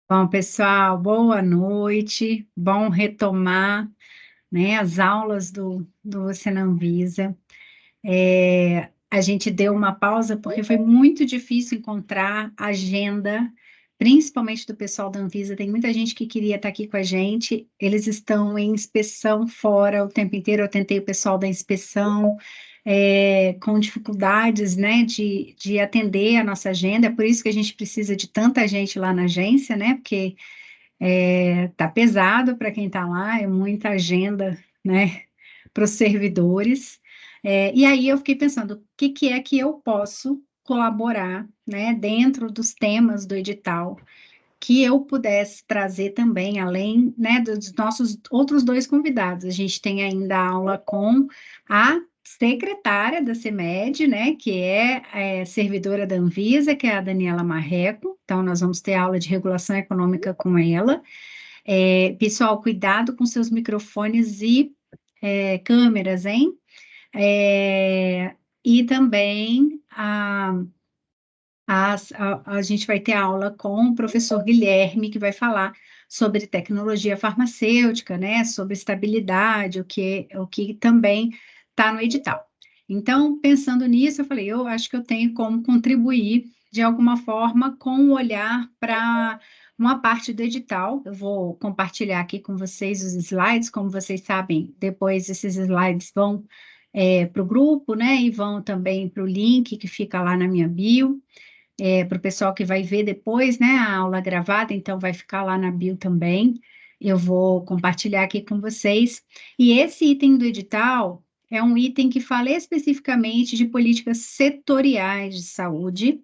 Bom, pessoal, boa noite. Bom retomar, né, as aulas do Você Não Visa. A gente deu uma pausa porque foi muito difícil encontrar agenda, principalmente do pessoal da Anvisa. Tem muita gente que queria estar aqui com a gente. Eles estão em inspeção fora o tempo inteiro. Eu tentei o pessoal da inspeção, com dificuldades, né, de atender a nossa agenda. É por isso que a gente precisa de tanta gente lá na agência, né, porque tá pesado para quem está lá, é muita agenda, né, para os servidores. E aí eu fiquei pensando, o que que é que eu posso colaborar, né, dentro dos temas do edital, que eu pudesse trazer também, além, né, dos nossos outros dois convidados. A gente tem ainda aula com a secretária da CEMED, né, que é servidora da Anvisa, que é a Daniela Marreco. Então, nós vamos ter aula de regulação econômica com ela. Pessoal, cuidado com seus microfones e câmeras, hein? E também a gente vai ter aula com o professor Guilherme, que vai falar sobre tecnologia farmacêutica, né? Sobre estabilidade, o que também está no edital. Então, pensando nisso, eu falei, eu acho que eu tenho como contribuir de alguma forma com o olhar para uma parte do edital. Eu vou compartilhar aqui com vocês os slides, como vocês sabem, depois esses slides vão para o grupo, né? E vão também para o link que fica lá na minha bio para o pessoal que vai ver depois, né, a aula gravada, então vai ficar lá na bio também. Eu vou compartilhar aqui com vocês. E esse item do edital é um item que fala especificamente de políticas setoriais de saúde,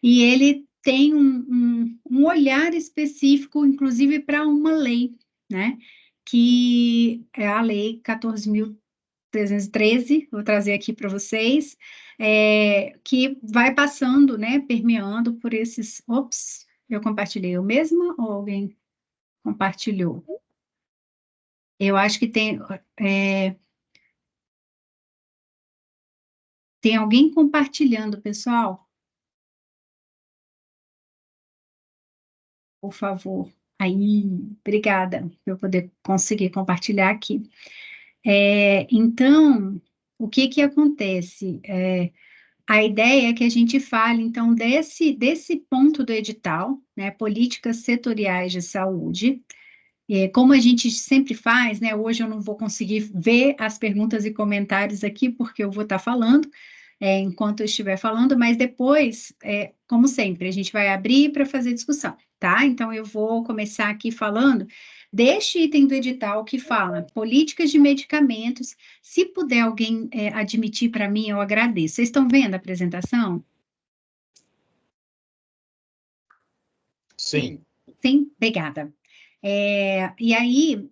e ele tem um olhar específico, inclusive, para uma lei, né, que é a Lei 14.313, vou trazer aqui para vocês, que vai passando, né, permeando por esses. Ops, eu compartilhei eu mesma ou alguém compartilhou? Eu acho que é, tem alguém compartilhando, pessoal, por favor. Aí, obrigada, por eu poder conseguir compartilhar aqui. Então, o que que acontece? A ideia é que a gente fale, então, desse ponto do edital, né, políticas setoriais de saúde. Como a gente sempre faz, né, hoje eu não vou conseguir ver as perguntas e comentários aqui, porque eu vou estar falando, enquanto eu estiver falando, mas depois, como sempre, a gente vai abrir para fazer discussão, tá? Então, eu vou começar aqui falando deste item do edital que fala políticas de medicamentos. Se puder alguém admitir para mim, eu agradeço. Vocês estão vendo a apresentação? Sim. Sim, obrigada. E aí,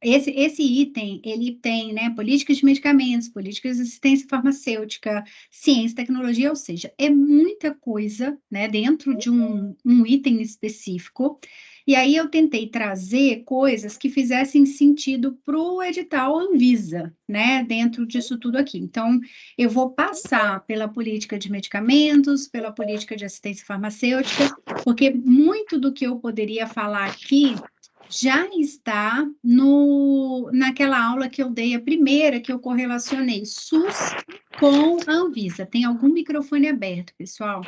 esse item, ele tem, né, políticas de medicamentos, políticas de assistência farmacêutica, ciência e tecnologia, ou seja, é muita coisa, né, dentro de um item específico. E aí eu tentei trazer coisas que fizessem sentido para o edital Anvisa, né, dentro disso tudo aqui. Então, eu vou passar pela política de medicamentos, pela política de assistência farmacêutica, porque muito do que eu poderia falar aqui já está naquela aula que eu dei, a primeira que eu correlacionei SUS com a Anvisa. Tem algum microfone aberto, pessoal?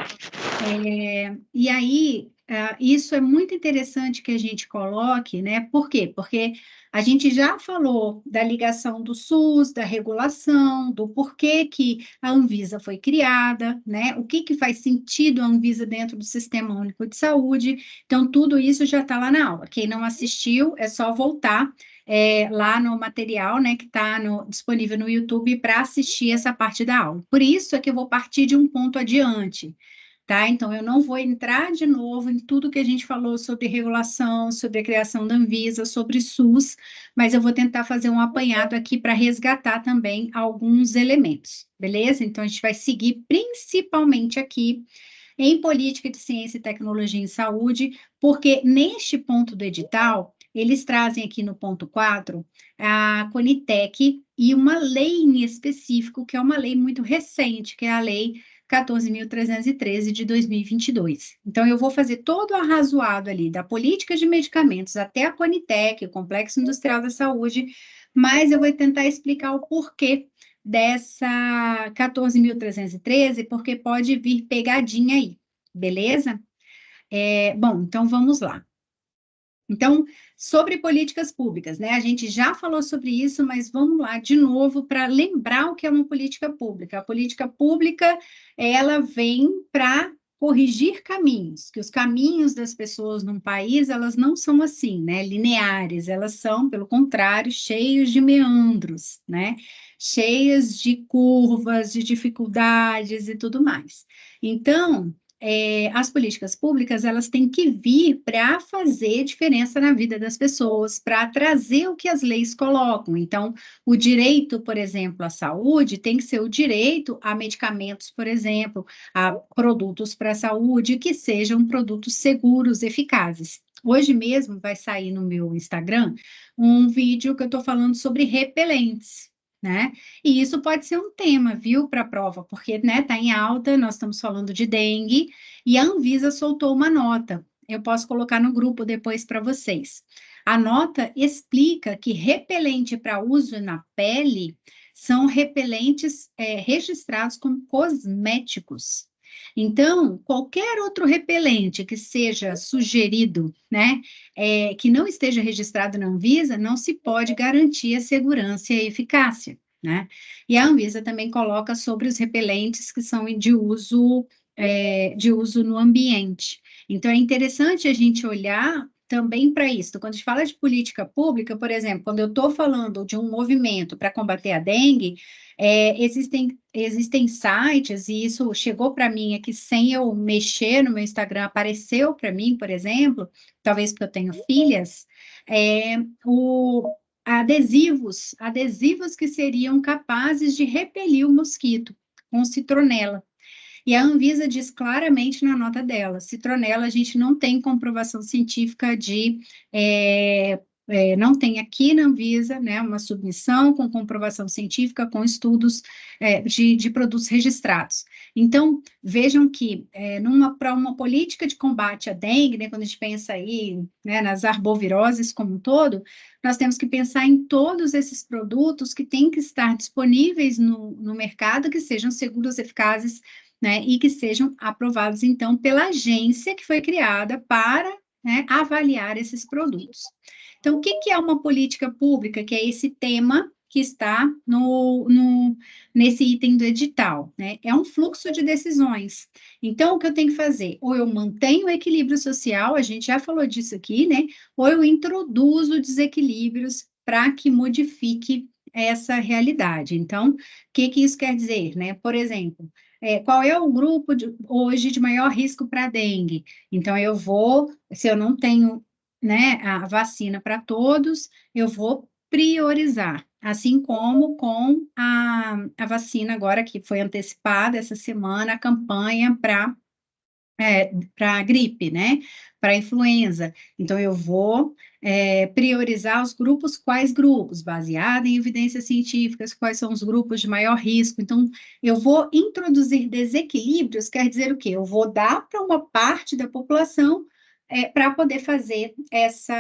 E aí, isso é muito interessante que a gente coloque, né? Por quê? Porque a gente já falou da ligação do SUS, da regulação, do porquê que a Anvisa foi criada, né? O que que faz sentido a Anvisa dentro do Sistema Único de Saúde. Então, tudo isso já está lá na aula. Quem não assistiu, é só voltar lá no material, né, que está disponível no YouTube para assistir essa parte da aula. Por isso é que eu vou partir de um ponto adiante. Tá? Então, eu não vou entrar de novo em tudo que a gente falou sobre regulação, sobre a criação da Anvisa, sobre SUS, mas eu vou tentar fazer um apanhado aqui para resgatar também alguns elementos, beleza? Então, a gente vai seguir principalmente aqui em política de ciência e tecnologia em saúde, porque neste ponto do edital, eles trazem aqui no ponto 4 a Conitec e uma lei em específico, que é uma lei muito recente, que é a lei 14.313 de 2022. Então, eu vou fazer todo o arrazoado ali da política de medicamentos até a Conitec, o Complexo Industrial da Saúde, mas eu vou tentar explicar o porquê dessa 14.313, porque pode vir pegadinha aí, beleza? Bom, então vamos lá. Então, sobre políticas públicas, né? A gente já falou sobre isso, mas vamos lá de novo para lembrar o que é uma política pública. A política pública, ela vem para corrigir caminhos, que os caminhos das pessoas num país, elas não são assim, né? Lineares, elas são, pelo contrário, cheios de meandros, né? Cheias de curvas, de dificuldades e tudo mais. Então, as políticas públicas, elas têm que vir para fazer diferença na vida das pessoas, para trazer o que as leis colocam. Então, o direito, por exemplo, à saúde tem que ser o direito a medicamentos, por exemplo, a produtos para a saúde, que sejam produtos seguros, eficazes. Hoje mesmo vai sair no meu Instagram um vídeo que eu estou falando sobre repelentes, né? E isso pode ser um tema, viu, para a prova, porque, né, está em alta, nós estamos falando de dengue, e a Anvisa soltou uma nota. Eu posso colocar no grupo depois para vocês. A nota explica que repelente para uso na pele são repelentes registrados como cosméticos. Então, qualquer outro repelente que seja sugerido, né, que não esteja registrado na Anvisa, não se pode garantir a segurança e a eficácia, né? E a Anvisa também coloca sobre os repelentes que são de uso no ambiente. Então, é interessante a gente olhar também para isso. Quando a gente fala de política pública, por exemplo, quando eu estou falando de um movimento para combater a dengue, existem sites, e isso chegou para mim aqui sem eu mexer no meu Instagram, apareceu para mim, por exemplo, talvez porque eu tenho filhas, adesivos que seriam capazes de repelir o mosquito com citronela. E a Anvisa diz claramente na nota dela, citronela a gente não tem comprovação científica não tem aqui na Anvisa, né, uma submissão com comprovação científica, com estudos de produtos registrados. Então, vejam que para uma política de combate à dengue, né, quando a gente pensa aí, né, nas arboviroses como um todo, nós temos que pensar em todos esses produtos que têm que estar disponíveis no mercado, que sejam seguros, eficazes, né, e que sejam aprovados, então, pela agência que foi criada para, né, avaliar esses produtos. Então, o que é uma política pública? Que é esse tema que está nesse item do edital, né? É um fluxo de decisões. Então, o que eu tenho que fazer? Ou eu mantenho o equilíbrio social, a gente já falou disso aqui, né? Ou eu introduzo desequilíbrios para que modifique essa realidade. Então, o que isso quer dizer, né? Por exemplo, qual é o grupo hoje de maior risco para dengue? Então, se eu não tenho, né, a vacina para todos, eu vou priorizar, assim como com a vacina agora que foi antecipada essa semana, a campanha para a gripe, né? Para a influenza. Então, eu vou priorizar os grupos, quais grupos? Baseado em evidências científicas, quais são os grupos de maior risco. Então, eu vou introduzir desequilíbrios, quer dizer o quê? Eu vou dar para uma parte da população para poder fazer esse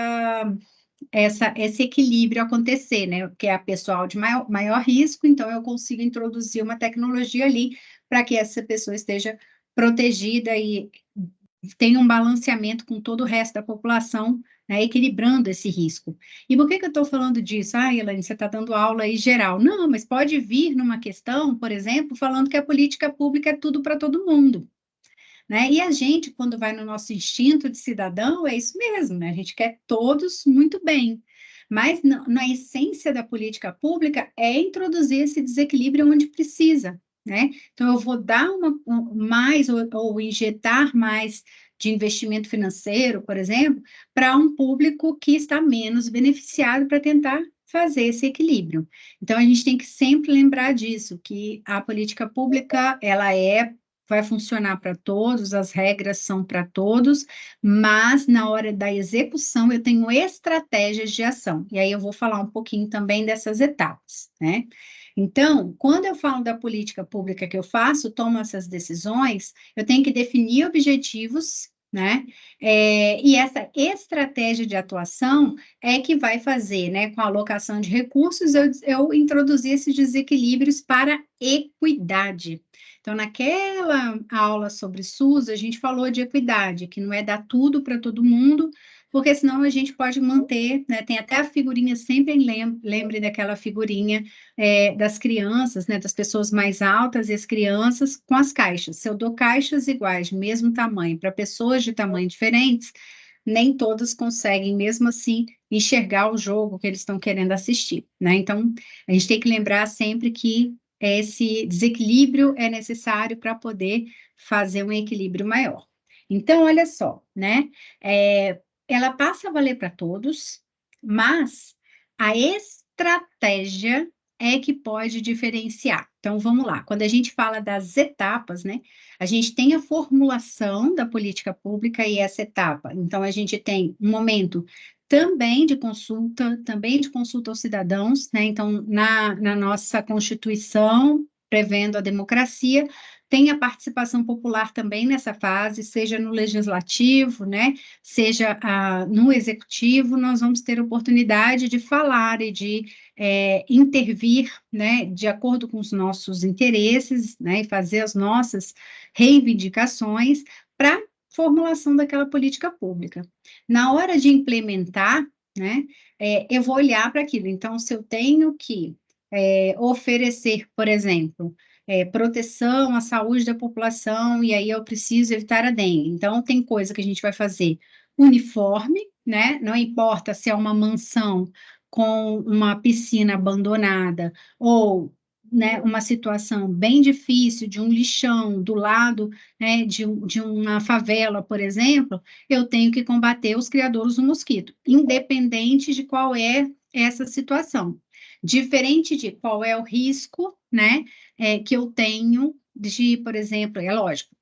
equilíbrio acontecer, né? Que é a pessoal de maior risco, então eu consigo introduzir uma tecnologia ali para que essa pessoa esteja protegida e tenha um balanceamento com todo o resto da população, né, equilibrando esse risco. E por que eu estou falando disso? Ah, Elaine, você está dando aula aí geral. Não, mas pode vir numa questão, por exemplo, falando que a política pública é tudo para todo mundo. Né? E a gente, quando vai no nosso instinto de cidadão, é isso mesmo, né? A gente quer todos muito bem. Mas na essência da política pública é introduzir esse desequilíbrio onde precisa, né? Então, eu vou dar mais ou injetar mais de investimento financeiro, por exemplo, para um público que está menos beneficiado para tentar fazer esse equilíbrio. Então, a gente tem que sempre lembrar disso, que a política pública, ela vai funcionar para todos, as regras são para todos, mas na hora da execução eu tenho estratégias de ação. E aí eu vou falar um pouquinho também dessas etapas, né? Então, quando eu falo da política pública que eu faço, tomo essas decisões, eu tenho que definir objetivos, né? E essa estratégia de atuação é que vai fazer, né, com a alocação de recursos, eu introduzir esses desequilíbrios para equidade. Então, naquela aula sobre SUS, a gente falou de equidade, que não é dar tudo para todo mundo, porque senão a gente pode manter, né? Tem até a figurinha, sempre lembre daquela figurinha das crianças, né, das pessoas mais altas e as crianças com as caixas. Se eu dou caixas iguais, de mesmo tamanho, para pessoas de tamanho diferentes, nem todas conseguem, mesmo assim, enxergar o jogo que eles estão querendo assistir, né? Então, a gente tem que lembrar sempre que esse desequilíbrio é necessário para poder fazer um equilíbrio maior. Então, olha só, né? Ela passa a valer para todos, mas a estratégia é que pode diferenciar. Então, vamos lá. Quando a gente fala das etapas, né? A gente tem a formulação da política pública e essa etapa. Então, a gente tem um momento também de consulta aos cidadãos, né? Então, na nossa Constituição, prevendo a democracia, tem a participação popular também nessa fase, seja no legislativo, né? Seja no executivo, nós vamos ter oportunidade de falar e de intervir, né, de acordo com os nossos interesses, né, e fazer as nossas reivindicações para formulação daquela política pública. Na hora de implementar, né, eu vou olhar para aquilo. Então, se eu tenho que oferecer, por exemplo, proteção à saúde da população, e aí eu preciso evitar a dengue. Então, tem coisa que a gente vai fazer uniforme, né? Não importa se é uma mansão com uma piscina abandonada ou, né, uma situação bem difícil de um lixão do lado, né, de uma favela, por exemplo, eu tenho que combater os criadores do mosquito, independente de qual é essa situação. Diferente de qual é o risco, né, que eu tenho de, por exemplo, é lógico,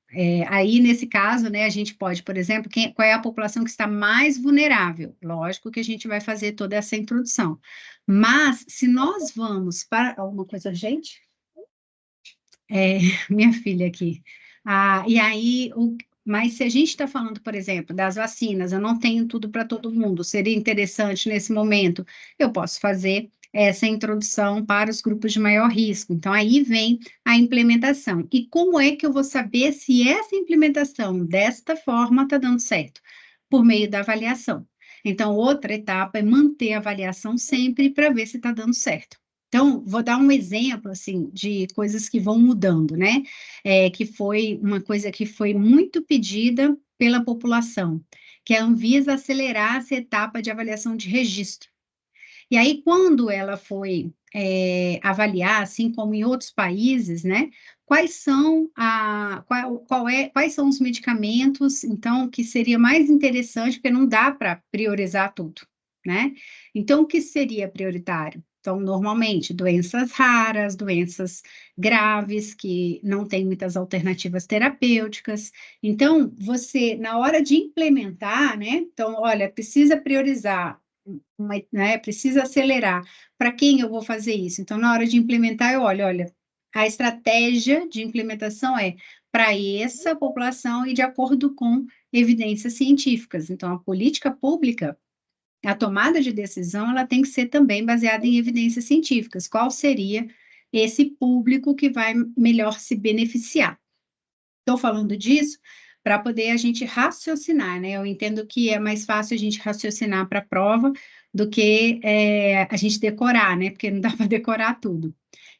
aí, nesse caso, né, a gente pode, por exemplo, qual é a população que está mais vulnerável? Lógico que a gente vai fazer toda essa introdução. Mas, se nós vamos para alguma coisa, gente? Minha filha aqui. E aí, mas se a gente está falando, por exemplo, das vacinas, eu não tenho tudo para todo mundo, seria interessante nesse momento, eu posso fazer essa introdução para os grupos de maior risco. Então, aí vem a implementação. E como é que eu vou saber se essa implementação desta forma está dando certo? Por meio da avaliação. Então, outra etapa é manter a avaliação sempre para ver se está dando certo. Então, vou dar um exemplo, assim, de coisas que vão mudando, né? Que foi uma coisa que foi muito pedida pela população, que é a Anvisa acelerasse a etapa de avaliação de registro. E aí, quando ela foi avaliar, assim como em outros países, né? Quais são os medicamentos, então, que seria mais interessante, porque não dá para priorizar tudo, né? Então, o que seria prioritário? Então, normalmente, doenças raras, doenças graves, que não têm muitas alternativas terapêuticas. Então, você, na hora de implementar, né? Então, olha, precisa priorizar, né, precisa acelerar. Para quem eu vou fazer isso? Então, na hora de implementar, eu olho, olha, a estratégia de implementação é para essa população e de acordo com evidências científicas. Então, a política pública, a tomada de decisão, ela tem que ser também baseada em evidências científicas. Qual seria esse público que vai melhor se beneficiar? Estou falando disso para poder a gente raciocinar, né? Eu entendo que é mais fácil a gente raciocinar para a prova do que a gente decorar, né? Porque não dá para decorar tudo.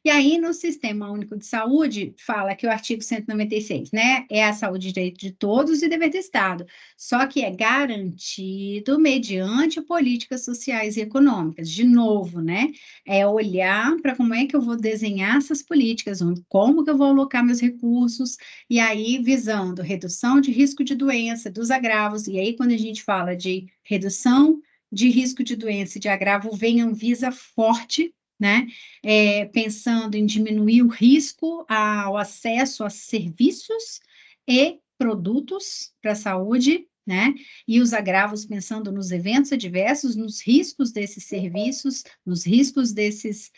E aí, no Sistema Único de Saúde, fala que o artigo 196, né, é a saúde de direito de todos e dever do Estado, só que é garantido mediante políticas sociais e econômicas. De novo, né, é olhar para como é que eu vou desenhar essas políticas, como que eu vou alocar meus recursos, e aí visando redução de risco de doença, dos agravos, e aí quando a gente fala de redução de risco de doença e de agravo, vem a Anvisa forte, né? Pensando em diminuir o risco ao acesso a serviços e produtos para a saúde, né? E os agravos pensando nos eventos adversos, nos riscos desses serviços, nos riscos desses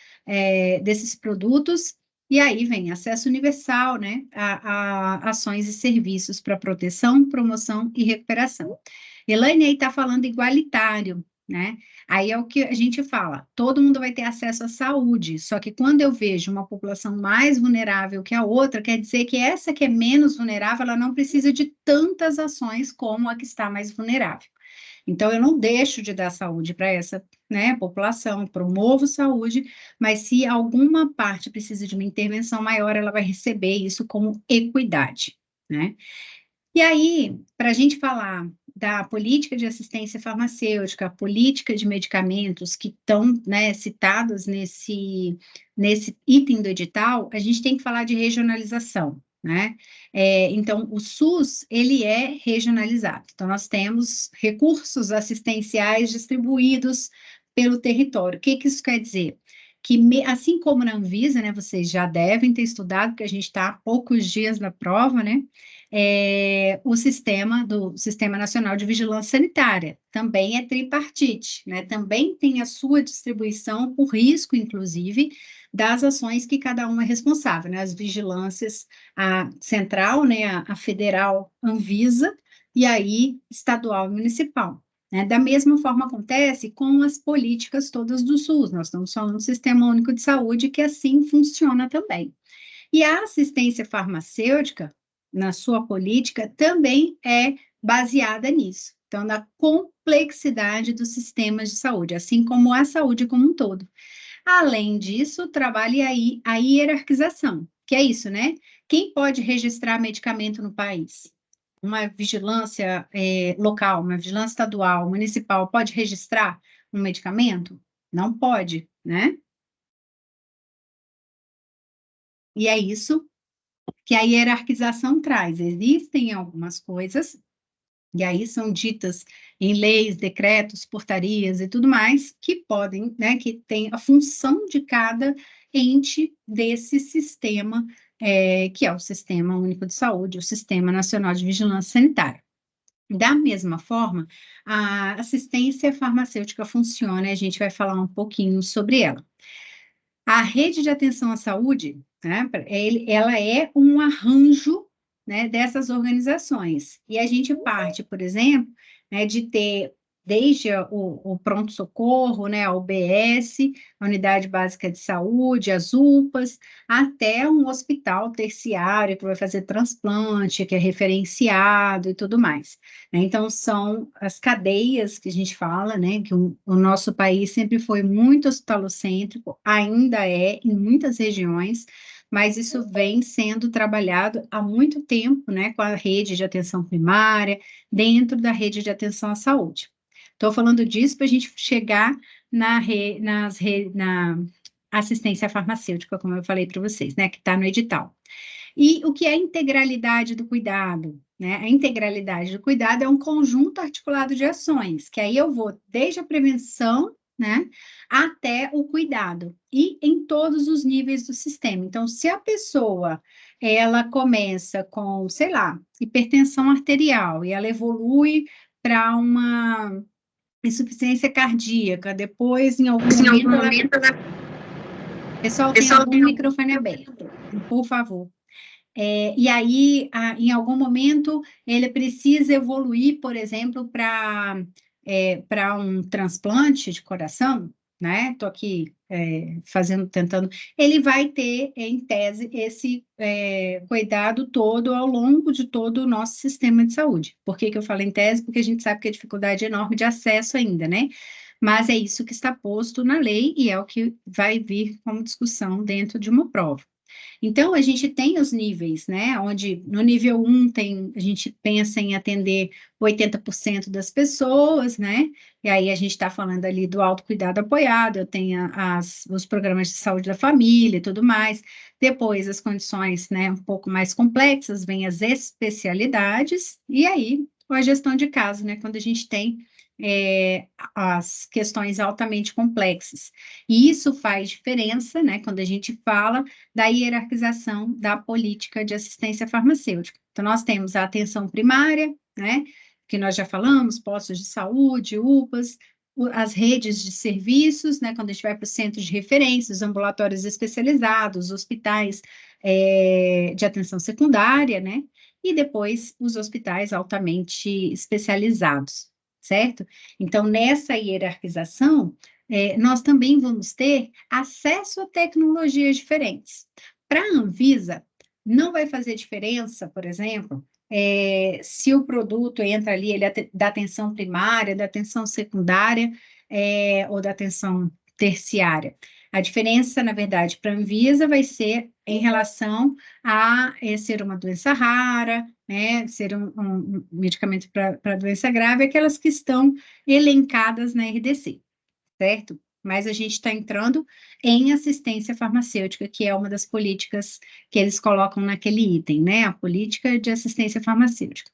produtos, e aí vem acesso universal, né, a ações e serviços para proteção, promoção e recuperação. Elaine aí está falando igualitário, né? Aí é o que a gente fala, todo mundo vai ter acesso à saúde, só que quando eu vejo uma população mais vulnerável que a outra, quer dizer que essa que é menos vulnerável, ela não precisa de tantas ações como a que está mais vulnerável. Então, eu não deixo de dar saúde para essa, né, população, promovo saúde, mas se alguma parte precisa de uma intervenção maior, ela vai receber isso como equidade, né? E aí, para a gente falar da política de assistência farmacêutica, a política de medicamentos que estão, né, citados nesse item do edital, a gente tem que falar de regionalização, né? Então, o SUS, ele é regionalizado. Então, nós temos recursos assistenciais distribuídos pelo território. O que que isso quer dizer? Que, assim como na Anvisa, né, vocês já devem ter estudado, porque a gente está há poucos dias na prova, né? O Sistema Nacional de Vigilância Sanitária, também é tripartite, né? Também tem a sua distribuição por risco, inclusive, das ações que cada um é responsável, né? As vigilâncias, a central, né? A federal Anvisa, e aí estadual e municipal. Né? Da mesma forma acontece com as políticas todas do SUS, nós estamos falando do Sistema Único de Saúde, que assim funciona também. E a assistência farmacêutica, na sua política, também é baseada nisso. Então, na complexidade dos sistemas de saúde, assim como a saúde como um todo. Além disso, trabalha aí a hierarquização, que é isso, né? Quem pode registrar medicamento no país? Uma vigilância local, uma vigilância estadual, municipal, pode registrar um medicamento? Não pode, né? E é isso que a hierarquização traz. Existem algumas coisas, e aí são ditas em leis, decretos, portarias e tudo mais, que podem, né, que tem a função de cada ente desse sistema, que é o Sistema Único de Saúde, o Sistema Nacional de Vigilância Sanitária. Da mesma forma, a assistência farmacêutica funciona, e a gente vai falar um pouquinho sobre ela. A rede de atenção à saúde, né, ela é um arranjo, né, dessas organizações. E a gente parte, por exemplo, né, de ter desde o pronto-socorro, né, a UBS, a Unidade Básica de Saúde, as UPAs, até um hospital terciário que vai fazer transplante, que é referenciado e tudo mais. Né? Então, são as cadeias que a gente fala, né, que o nosso país sempre foi muito hospitalocêntrico, ainda é em muitas regiões, mas isso vem sendo trabalhado há muito tempo, né, com a rede de atenção primária, dentro da rede de atenção à saúde. Estou falando disso para a gente chegar na assistência farmacêutica, como eu falei para vocês, né, que está no edital. E o que é a integralidade do cuidado? Né? A integralidade do cuidado é um conjunto articulado de ações, que aí eu vou desde a prevenção, né, até o cuidado, e em todos os níveis do sistema. Então, se a pessoa, ela começa com, sei lá, hipertensão arterial, e ela evolui para uma insuficiência cardíaca, depois, em algum momento, ela... Pessoal, tem algum microfone aberto, por favor. E aí, em algum momento, ele precisa evoluir, por exemplo, para um transplante de coração, né? Estou aqui tentando. Ele vai ter, em tese, esse cuidado todo ao longo de todo o nosso sistema de saúde. Por que que eu falo em tese? Porque a gente sabe que a dificuldade é enorme de acesso ainda, né? Mas é isso que está posto na lei e é o que vai vir como discussão dentro de uma prova. Então, a gente tem os níveis, né? Onde no nível 1 a gente pensa em atender 80% das pessoas, né? E aí a gente está falando ali do autocuidado apoiado, eu tenho os programas de saúde da família e tudo mais. Depois, as condições, né, um pouco mais complexas, vêm as especialidades, e aí a gestão de casa, né? Quando a gente tem as questões altamente complexas. E isso faz diferença, né? Quando a gente fala da hierarquização da política de assistência farmacêutica. Então, nós temos a atenção primária, né? que nós já falamos, postos de saúde, UPAs, as redes de serviços, né, quando a gente vai para os centros de referência, os ambulatórios especializados, hospitais de atenção secundária, né, e depois os hospitais altamente especializados, certo? Então, nessa hierarquização, nós também vamos ter acesso a tecnologias diferentes. Para a Anvisa, não vai fazer diferença, por exemplo, se o produto entra ali, ele é da atenção primária, da atenção secundária, ou da atenção terciária. A diferença, na verdade, para a Anvisa vai ser em relação a ser uma doença rara, né, ser um medicamento para doença grave, aquelas que estão elencadas na RDC, certo? Mas a gente está entrando em assistência farmacêutica, que é uma das políticas que eles colocam naquele item, né? A política de assistência farmacêutica.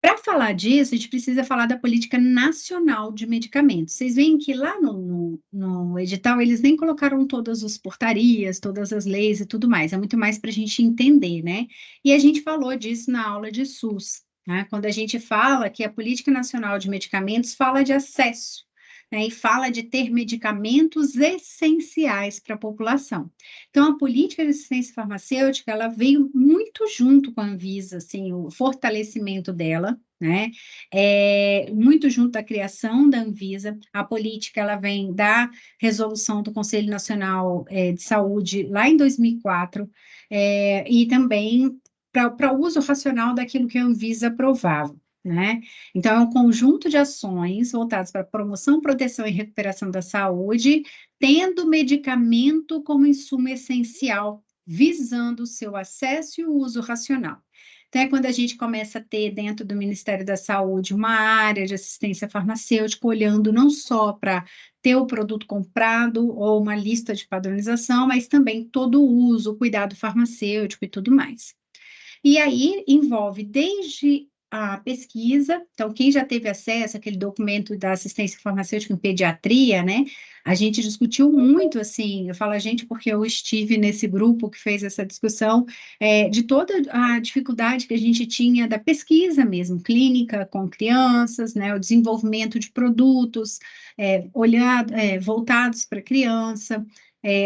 Para falar disso, a gente precisa falar da política nacional de medicamentos. Vocês veem que lá no edital eles nem colocaram todas as portarias, todas as leis e tudo mais, é muito mais para a gente entender, né? E a gente falou disso na aula de SUS, né? Quando a gente fala que a política nacional de medicamentos fala de acesso, né? E fala de ter medicamentos essenciais para a população. Então, a política de assistência farmacêutica, ela veio muito junto com a Anvisa, assim, o fortalecimento dela, né? Muito junto à criação da Anvisa. A política, ela vem da resolução do Conselho Nacional de Saúde, lá em 2004, e também para o uso racional daquilo que a Anvisa aprovava, né? Então, é um conjunto de ações voltadas para promoção, proteção e recuperação da saúde, tendo medicamento como insumo essencial, visando o seu acesso e o uso racional. Então, é quando a gente começa a ter dentro do Ministério da Saúde uma área de assistência farmacêutica, olhando não só para ter o produto comprado ou uma lista de padronização, mas também todo o uso, o cuidado farmacêutico e tudo mais. E aí envolve desde a pesquisa, então quem já teve acesso àquele documento da assistência farmacêutica em pediatria, né? A gente discutiu muito, assim, eu falo a gente porque eu estive nesse grupo que fez essa discussão, de toda a dificuldade que a gente tinha da pesquisa mesmo, clínica com crianças, né? O desenvolvimento de produtos, voltados para a criança,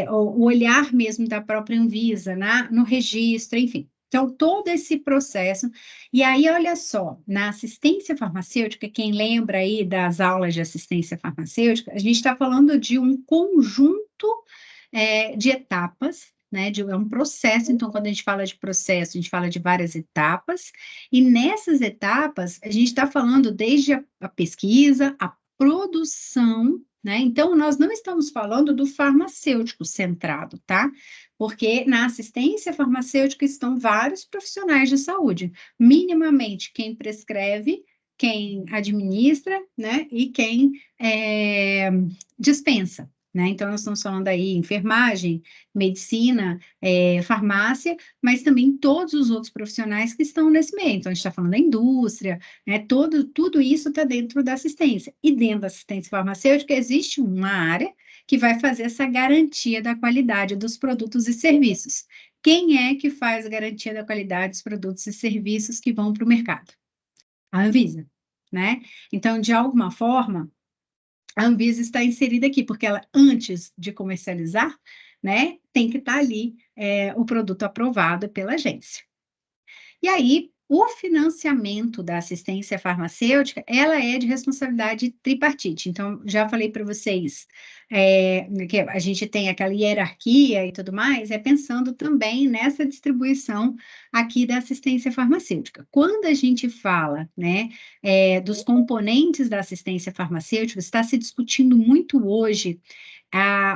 o olhar mesmo da própria Anvisa, no registro, enfim. Então, todo esse processo, e aí, olha só, na assistência farmacêutica, quem lembra aí das aulas de assistência farmacêutica, a gente está falando de um conjunto de etapas, né, é um processo, então, quando a gente fala de processo, a gente fala de várias etapas, e nessas etapas, a gente está falando desde a pesquisa, a produção, né, então, nós não estamos falando do farmacêutico centrado, tá? Porque na assistência farmacêutica estão vários profissionais de saúde, minimamente quem prescreve, quem administra, né, e quem dispensa, né? Então, nós estamos falando aí enfermagem, medicina, farmácia, mas também todos os outros profissionais que estão nesse meio. Então, a gente está falando da indústria, né? Tudo isso está dentro da assistência. E dentro da assistência farmacêutica existe uma área que vai fazer essa garantia da qualidade dos produtos e serviços. Quem é que faz a garantia da qualidade dos produtos e serviços que vão para o mercado? A Anvisa, né? Então, de alguma forma, a Anvisa está inserida aqui, porque ela, antes de comercializar, né, tem que estar ali o produto aprovado pela agência. E aí, o financiamento da assistência farmacêutica, ela é de responsabilidade tripartite. Então, já falei para vocês que a gente tem aquela hierarquia e tudo mais, pensando também nessa distribuição aqui da assistência farmacêutica. Quando a gente fala, né, dos componentes da assistência farmacêutica, está se discutindo muito hoje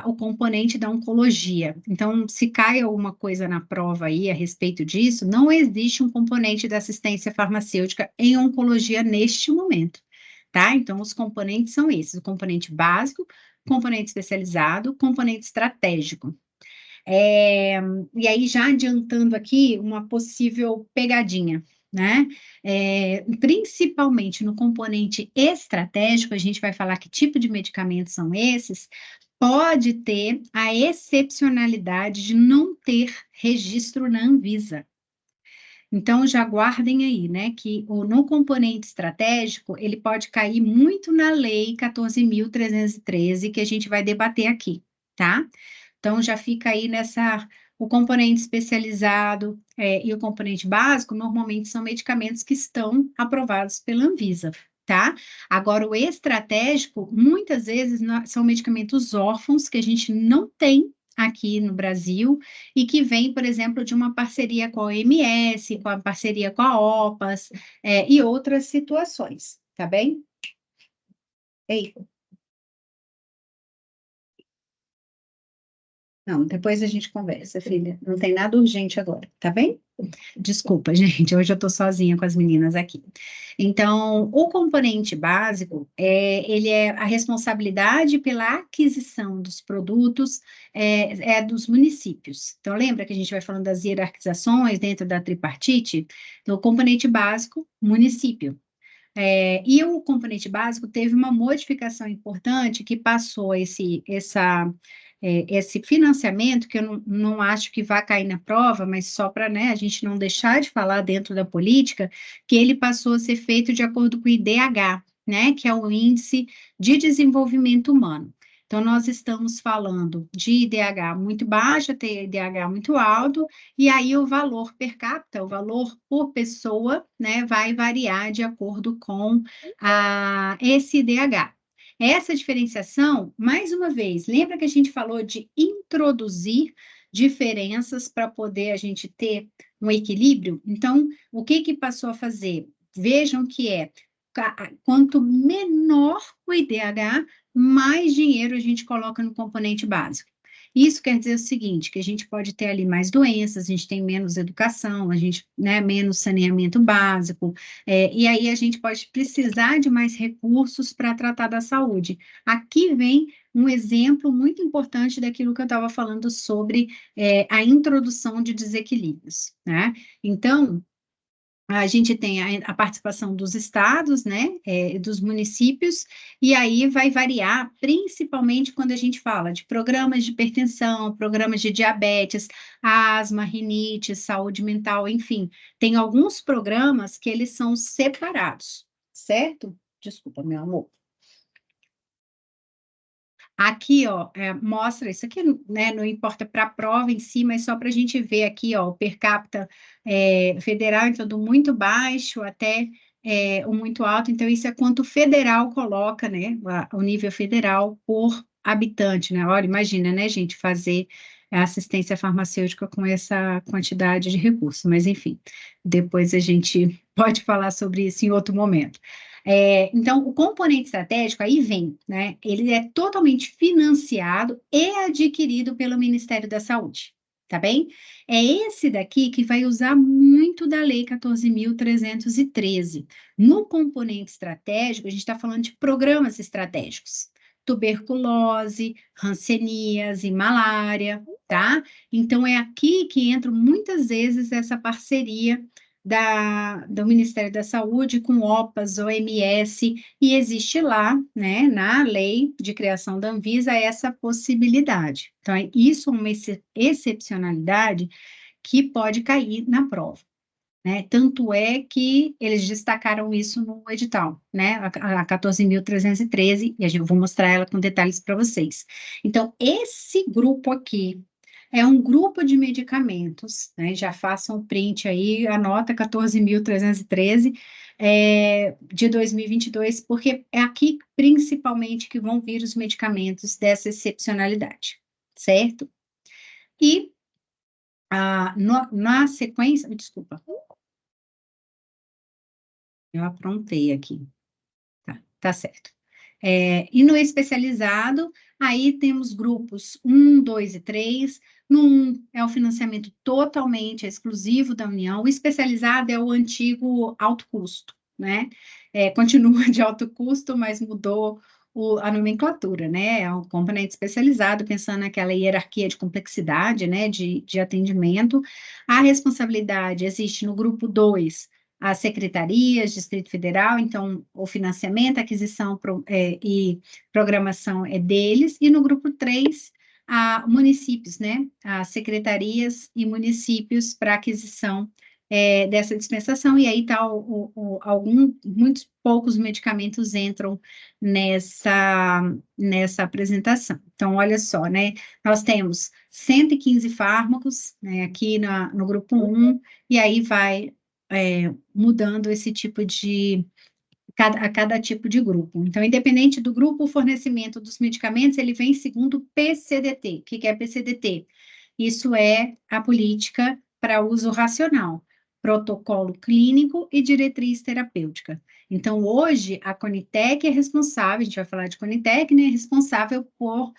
o componente da oncologia. Então, se cai alguma coisa na prova aí a respeito disso, não existe um componente da assistência farmacêutica em oncologia neste momento, tá? Então, os componentes são esses: o componente básico, componente especializado, componente estratégico. E aí, já adiantando aqui, uma possível pegadinha, né? Principalmente no componente estratégico, a gente vai falar que tipo de medicamentos são esses, pode ter a excepcionalidade de não ter registro na Anvisa. Então, já guardem aí, né, que no componente estratégico, ele pode cair muito na Lei 14.313, que a gente vai debater aqui, tá? Então, já fica aí o componente especializado e o componente básico, normalmente são medicamentos que estão aprovados pela Anvisa, tá? Agora, o estratégico, muitas vezes, são medicamentos órfãos que a gente não tem aqui no Brasil e que vem, por exemplo, de uma parceria com a OMS, com a parceria com a OPAS, e outras situações, tá bem? Ei, não, depois a gente conversa, filha. Não tem nada urgente agora, tá bem? Desculpa, gente, hoje eu estou sozinha com as meninas aqui. Então, o componente básico, ele é a responsabilidade pela aquisição dos produtos é dos municípios. Então, lembra que a gente vai falando das hierarquizações dentro da tripartite? Então, o componente básico, município. E o componente básico teve uma modificação importante que passou esse financiamento, que eu não acho que vai cair na prova, mas só para, né, a gente não deixar de falar dentro da política, que ele passou a ser feito de acordo com o IDH, né, que é o Índice de Desenvolvimento Humano. Então, nós estamos falando de IDH muito baixo até IDH muito alto, e aí o valor per capita, o valor por pessoa, né, vai variar de acordo com esse IDH. Essa diferenciação, mais uma vez, lembra que a gente falou de introduzir diferenças para poder a gente ter um equilíbrio? Então, o que que passou a fazer? Vejam que quanto menor o IDH, mais dinheiro a gente coloca no componente básico. Isso quer dizer o seguinte, que a gente pode ter ali mais doenças, a gente tem menos educação, a gente, né, menos saneamento básico, e aí a gente pode precisar de mais recursos para tratar da saúde. Aqui vem um exemplo muito importante daquilo que eu estava falando sobre a introdução de desequilíbrios, né? Então, a gente tem a participação dos estados, né, dos municípios, e aí vai variar, principalmente quando a gente fala de programas de hipertensão, programas de diabetes, asma, rinite, saúde mental, enfim, tem alguns programas que eles são separados, certo? Desculpa, meu amor. Aqui, ó, mostra isso aqui, né, não importa para a prova em si, mas só para a gente ver aqui, ó, o per capita federal, então do muito baixo até o muito alto, então isso é quanto o federal coloca, né, o nível federal por habitante, né, olha, imagina, né, gente, fazer assistência farmacêutica com essa quantidade de recursos, mas enfim, depois a gente pode falar sobre isso em outro momento. Então, o componente estratégico aí vem, né? Ele é totalmente financiado e adquirido pelo Ministério da Saúde, tá bem? É esse daqui que vai usar muito da Lei 14.313. No componente estratégico, a gente está falando de programas estratégicos. Tuberculose, hanseníase, malária, tá? Então, é aqui que entra muitas vezes essa parceria do Ministério da Saúde com OPAS, OMS, e existe lá, né, na lei de criação da Anvisa, essa possibilidade. Então, isso é uma excepcionalidade que pode cair na prova. Né? Tanto é que eles destacaram isso no edital, né? A 14.313, e eu vou mostrar ela com detalhes para vocês. Então, esse grupo aqui é um grupo de medicamentos, né? Já façam um print aí, anota 14.313 de 2022, porque é aqui principalmente que vão vir os medicamentos dessa excepcionalidade, certo? E na sequência, desculpa, eu aprontei aqui. Tá certo. E no especializado, aí temos grupos 1, 2 e 3. No 1 é o financiamento totalmente exclusivo da União, o especializado é o antigo alto custo, né? Continua de alto custo, mas mudou a nomenclatura, né? É um componente especializado, pensando naquela hierarquia de complexidade, né? De atendimento. A responsabilidade existe no grupo 2, as secretarias, Distrito Federal, então o financiamento, aquisição e programação é deles, e no grupo 3, municípios, né? As secretarias e municípios para aquisição dessa dispensação, e aí muitos poucos medicamentos entram nessa apresentação. Então, olha só, né? Nós temos 115 fármacos, né, aqui no grupo 1, e aí vai mudando esse tipo a cada tipo de grupo. Então, independente do grupo, o fornecimento dos medicamentos, ele vem segundo o PCDT. O que é PCDT? Isso é a política para uso racional, protocolo clínico e diretriz terapêutica. Então, hoje, a Conitec é responsável, a gente vai falar de Conitec, né, é responsável por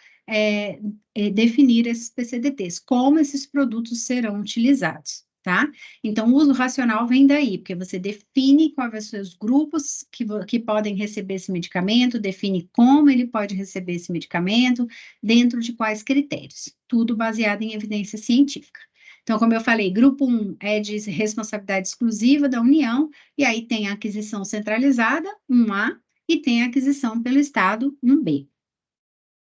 definir esses PCDTs, como esses produtos serão utilizados, tá? Então, o uso racional vem daí, porque você define quais vão ser os grupos que podem receber esse medicamento, define como ele pode receber esse medicamento, dentro de quais critérios. Tudo baseado em evidência científica. Então, como eu falei, grupo 1 é de responsabilidade exclusiva da União, e aí tem a aquisição centralizada, 1A, e tem a aquisição pelo Estado, 1B.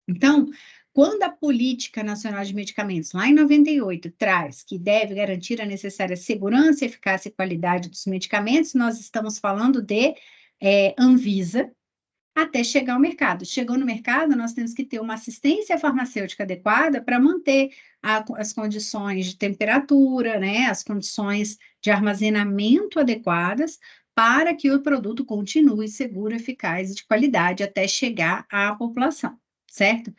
Então, quando a Política Nacional de Medicamentos, lá em 98, traz que deve garantir a necessária segurança, eficácia e qualidade dos medicamentos, nós estamos falando de Anvisa, até chegar ao mercado. Chegou no mercado, nós temos que ter uma assistência farmacêutica adequada para manter as condições de temperatura, né, as condições de armazenamento adequadas, para que o produto continue seguro, eficaz e de qualidade até chegar à população, certo?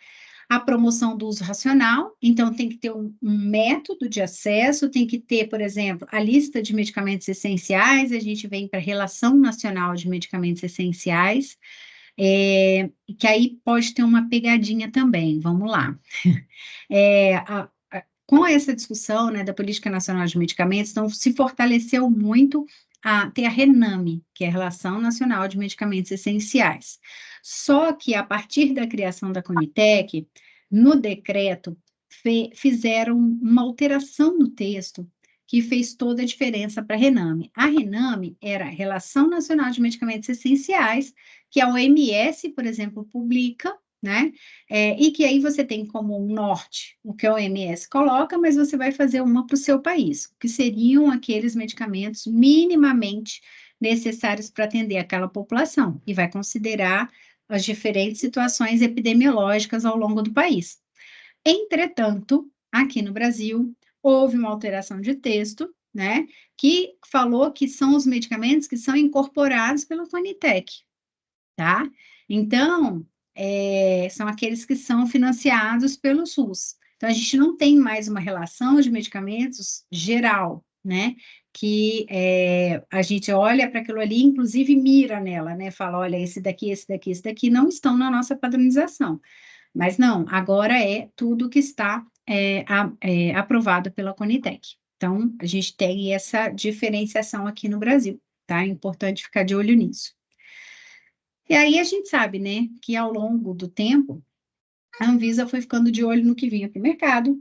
A promoção do uso racional, então tem que ter um método de acesso, tem que ter, por exemplo, a lista de medicamentos essenciais, a gente vem para a Relação Nacional de Medicamentos Essenciais, que aí pode ter uma pegadinha também, vamos lá. Com essa discussão, né, da Política Nacional de Medicamentos, então se fortaleceu muito ter a RENAME, que é a Relação Nacional de Medicamentos Essenciais. Só que, a partir da criação da Conitec, no decreto, fizeram uma alteração no texto que fez toda a diferença para a RENAME. A RENAME era a Relação Nacional de Medicamentos Essenciais, que a OMS, por exemplo, publica, né? E que aí você tem como norte o que a OMS coloca, mas você vai fazer uma para o seu país, que seriam aqueles medicamentos minimamente necessários para atender aquela população, e vai considerar as diferentes situações epidemiológicas ao longo do país. Entretanto, aqui no Brasil, houve uma alteração de texto, né, que falou que são os medicamentos que são incorporados pela Conitec, tá? Então, são aqueles que são financiados pelo SUS. Então, a gente não tem mais uma relação de medicamentos geral, né? Que a gente olha para aquilo ali, inclusive mira nela, né? Fala, olha, esse daqui não estão na nossa padronização. Mas não, agora é tudo que está aprovado pela Conitec. Então, a gente tem essa diferenciação aqui no Brasil, tá? É importante ficar de olho nisso. E aí a gente sabe, né, que ao longo do tempo, a Anvisa foi ficando de olho no que vinha para o mercado,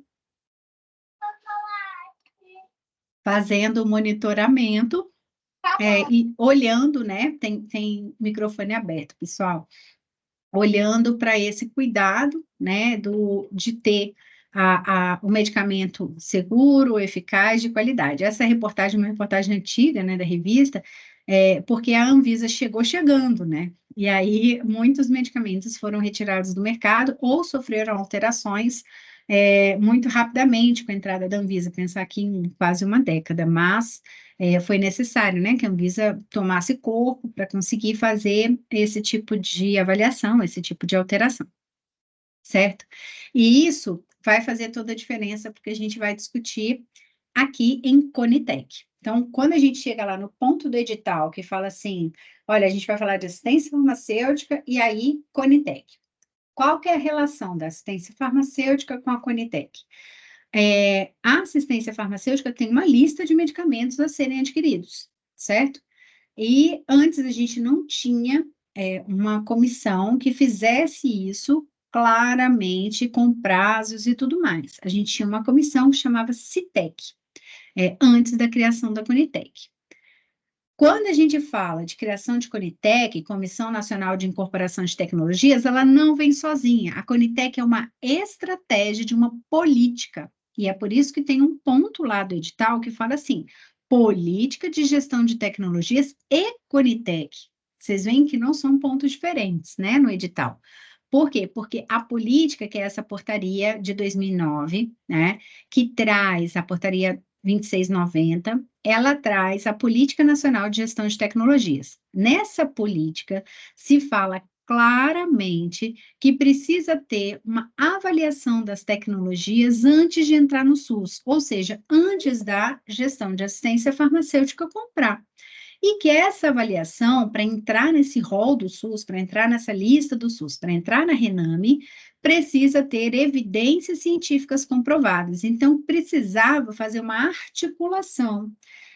fazendo o monitoramento e olhando, né, tem microfone aberto, pessoal, olhando para esse cuidado, né, de ter o medicamento seguro, eficaz, de qualidade. Essa reportagem é uma reportagem antiga, né, da revista, porque a Anvisa chegou chegando, né, e aí muitos medicamentos foram retirados do mercado ou sofreram alterações muito rapidamente com a entrada da Anvisa, pensar aqui em quase uma década, mas foi necessário, né, que a Anvisa tomasse corpo para conseguir fazer esse tipo de avaliação, esse tipo de alteração, certo? E isso vai fazer toda a diferença, porque a gente vai discutir aqui em Conitec. Então, quando a gente chega lá no ponto do edital, que fala assim, olha, a gente vai falar de assistência farmacêutica, e aí, Conitec. Qual que é a relação da assistência farmacêutica com a Conitec? A assistência farmacêutica tem uma lista de medicamentos a serem adquiridos, certo? E antes a gente não tinha uma comissão que fizesse isso claramente, com prazos e tudo mais. A gente tinha uma comissão que chamava CITEC, antes da criação da Conitec. Quando a gente fala de criação de Conitec, Comissão Nacional de Incorporação de Tecnologias, ela não vem sozinha. A Conitec é uma estratégia de uma política. E é por isso que tem um ponto lá do edital que fala assim: política de gestão de tecnologias e Conitec. Vocês veem que não são pontos diferentes, né, no edital. Por quê? Porque a política, que é essa portaria de 2009, né, que traz a portaria 2690, ela traz a Política Nacional de Gestão de Tecnologias. Nessa política, se fala claramente que precisa ter uma avaliação das tecnologias antes de entrar no SUS, ou seja, antes da gestão de assistência farmacêutica comprar. E que essa avaliação, para entrar nesse rol do SUS, para entrar nessa lista do SUS, para entrar na Rename, precisa ter evidências científicas comprovadas. Então, precisava fazer uma articulação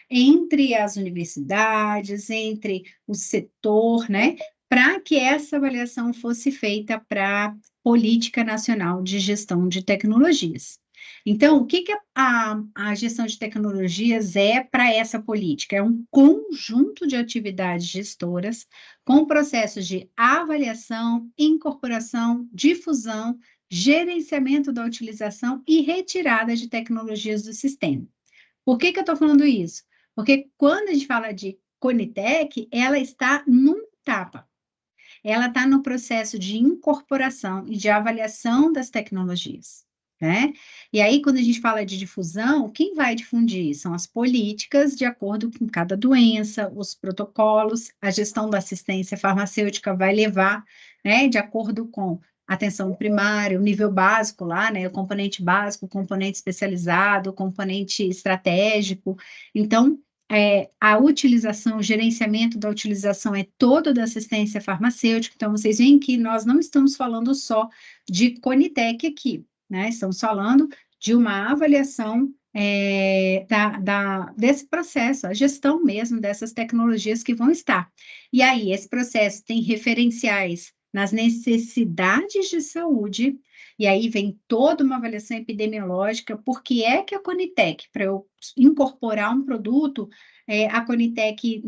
entre as universidades, entre o setor, né, para que essa avaliação fosse feita para a Política Nacional de Gestão de Tecnologias. Então, o que que a gestão de tecnologias é para essa política? É um conjunto de atividades gestoras com processos de avaliação, incorporação, difusão, gerenciamento da utilização e retirada de tecnologias do sistema. Por que que eu estou falando isso? Porque quando a gente fala de Conitec, ela está numa etapa. Ela está no processo de incorporação e de avaliação das tecnologias, né? E aí, quando a gente fala de difusão, quem vai difundir? São as políticas de acordo com cada doença, os protocolos, a gestão da assistência farmacêutica vai levar, né, de acordo com atenção primária, o nível básico lá, né, o componente básico, o componente especializado, o componente estratégico. Então, a utilização, o gerenciamento da utilização é todo da assistência farmacêutica, então vocês veem que nós não estamos falando só de Conitec aqui, né? Estamos falando de uma avaliação desse processo, a gestão mesmo dessas tecnologias que vão estar. E aí, esse processo tem referenciais nas necessidades de saúde, e aí vem toda uma avaliação epidemiológica, porque é que a Conitec, para eu incorporar um produto, a Conitec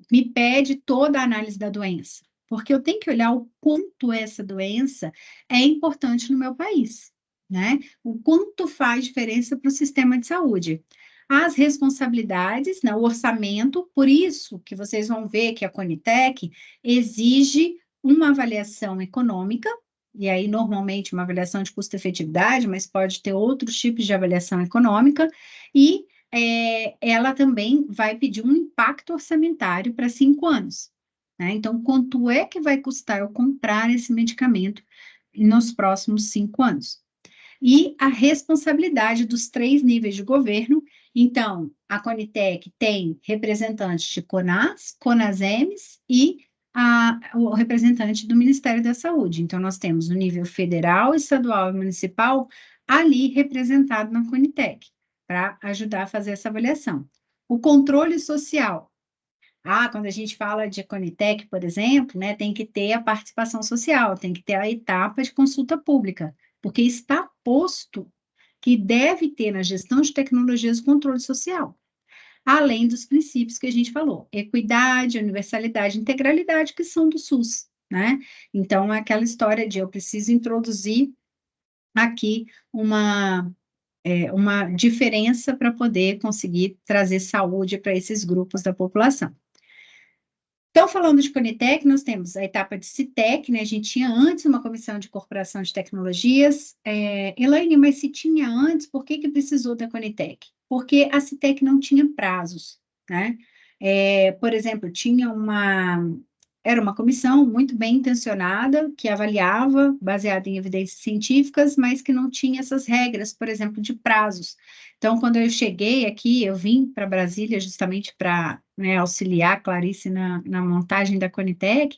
me pede toda a análise da doença, porque eu tenho que olhar o quanto essa doença é importante no meu país, né? O quanto faz diferença para o sistema de saúde. As responsabilidades, né, o orçamento, por isso que vocês vão ver que a Conitec exige uma avaliação econômica, e aí normalmente uma avaliação de custo-efetividade, mas pode ter outros tipos de avaliação econômica, e ela também vai pedir um impacto orçamentário para 5 anos. Né? Então, quanto é que vai custar eu comprar esse medicamento nos próximos 5 anos? E a responsabilidade dos 3 níveis de governo. Então, a Conitec tem representantes de CONAS, CONASEMES e o representante do Ministério da Saúde. Então, nós temos o nível federal, estadual e municipal ali representado na Conitec, para ajudar a fazer essa avaliação. O controle social. Quando a gente fala de Conitec, por exemplo, né, tem que ter a participação social, tem que ter a etapa de consulta pública, porque está posto que deve ter na gestão de tecnologias o controle social, além dos princípios que a gente falou, equidade, universalidade, integralidade, que são do SUS, né? Então, é aquela história de eu preciso introduzir aqui uma diferença para poder conseguir trazer saúde para esses grupos da população. Então, falando de Conitec, nós temos a etapa de CITEC, né? A gente tinha antes uma comissão de incorporação de tecnologias. Elaine, mas se tinha antes, por que que precisou da Conitec? Porque a CITEC não tinha prazos, né? Por exemplo, era uma comissão muito bem intencionada, que avaliava, baseada em evidências científicas, mas que não tinha essas regras, por exemplo, de prazos. Então, quando eu cheguei aqui, eu vim para Brasília justamente para, né, auxiliar a Clarice na montagem da Conitec,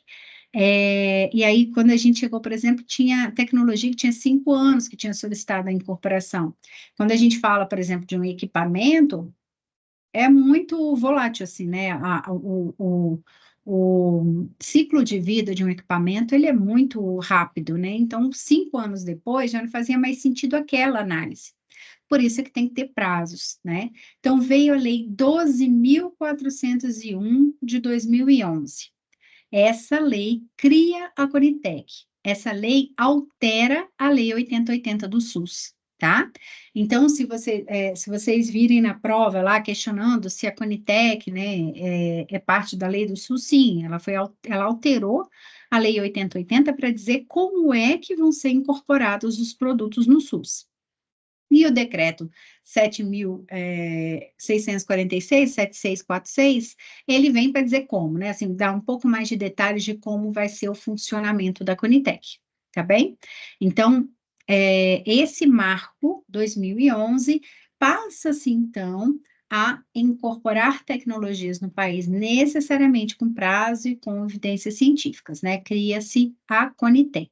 e aí, quando a gente chegou, por exemplo, tinha tecnologia que tinha 5 anos que tinha solicitado a incorporação. Quando a gente fala, por exemplo, de um equipamento, é muito volátil, assim, né? O ciclo de vida de um equipamento, ele é muito rápido, né? Então, 5 anos depois, já não fazia mais sentido aquela análise. Por isso é que tem que ter prazos, né? Então, veio a Lei 12.401 de 2011. Essa lei cria a Conitec. Essa lei altera a Lei 8080 do SUS, tá? Então, se vocês virem na prova lá questionando se a Conitec, né, é parte da lei do SUS, sim, ela alterou a lei 8080 para dizer como é que vão ser incorporados os produtos no SUS. E o decreto 7.646, 7646, ele vem para dizer como, né? Assim, dá um pouco mais de detalhes de como vai ser o funcionamento da Conitec, tá bem? Então, esse marco 2011 passa-se, então, a incorporar tecnologias no país necessariamente com prazo e com evidências científicas, né? Cria-se a Conitec.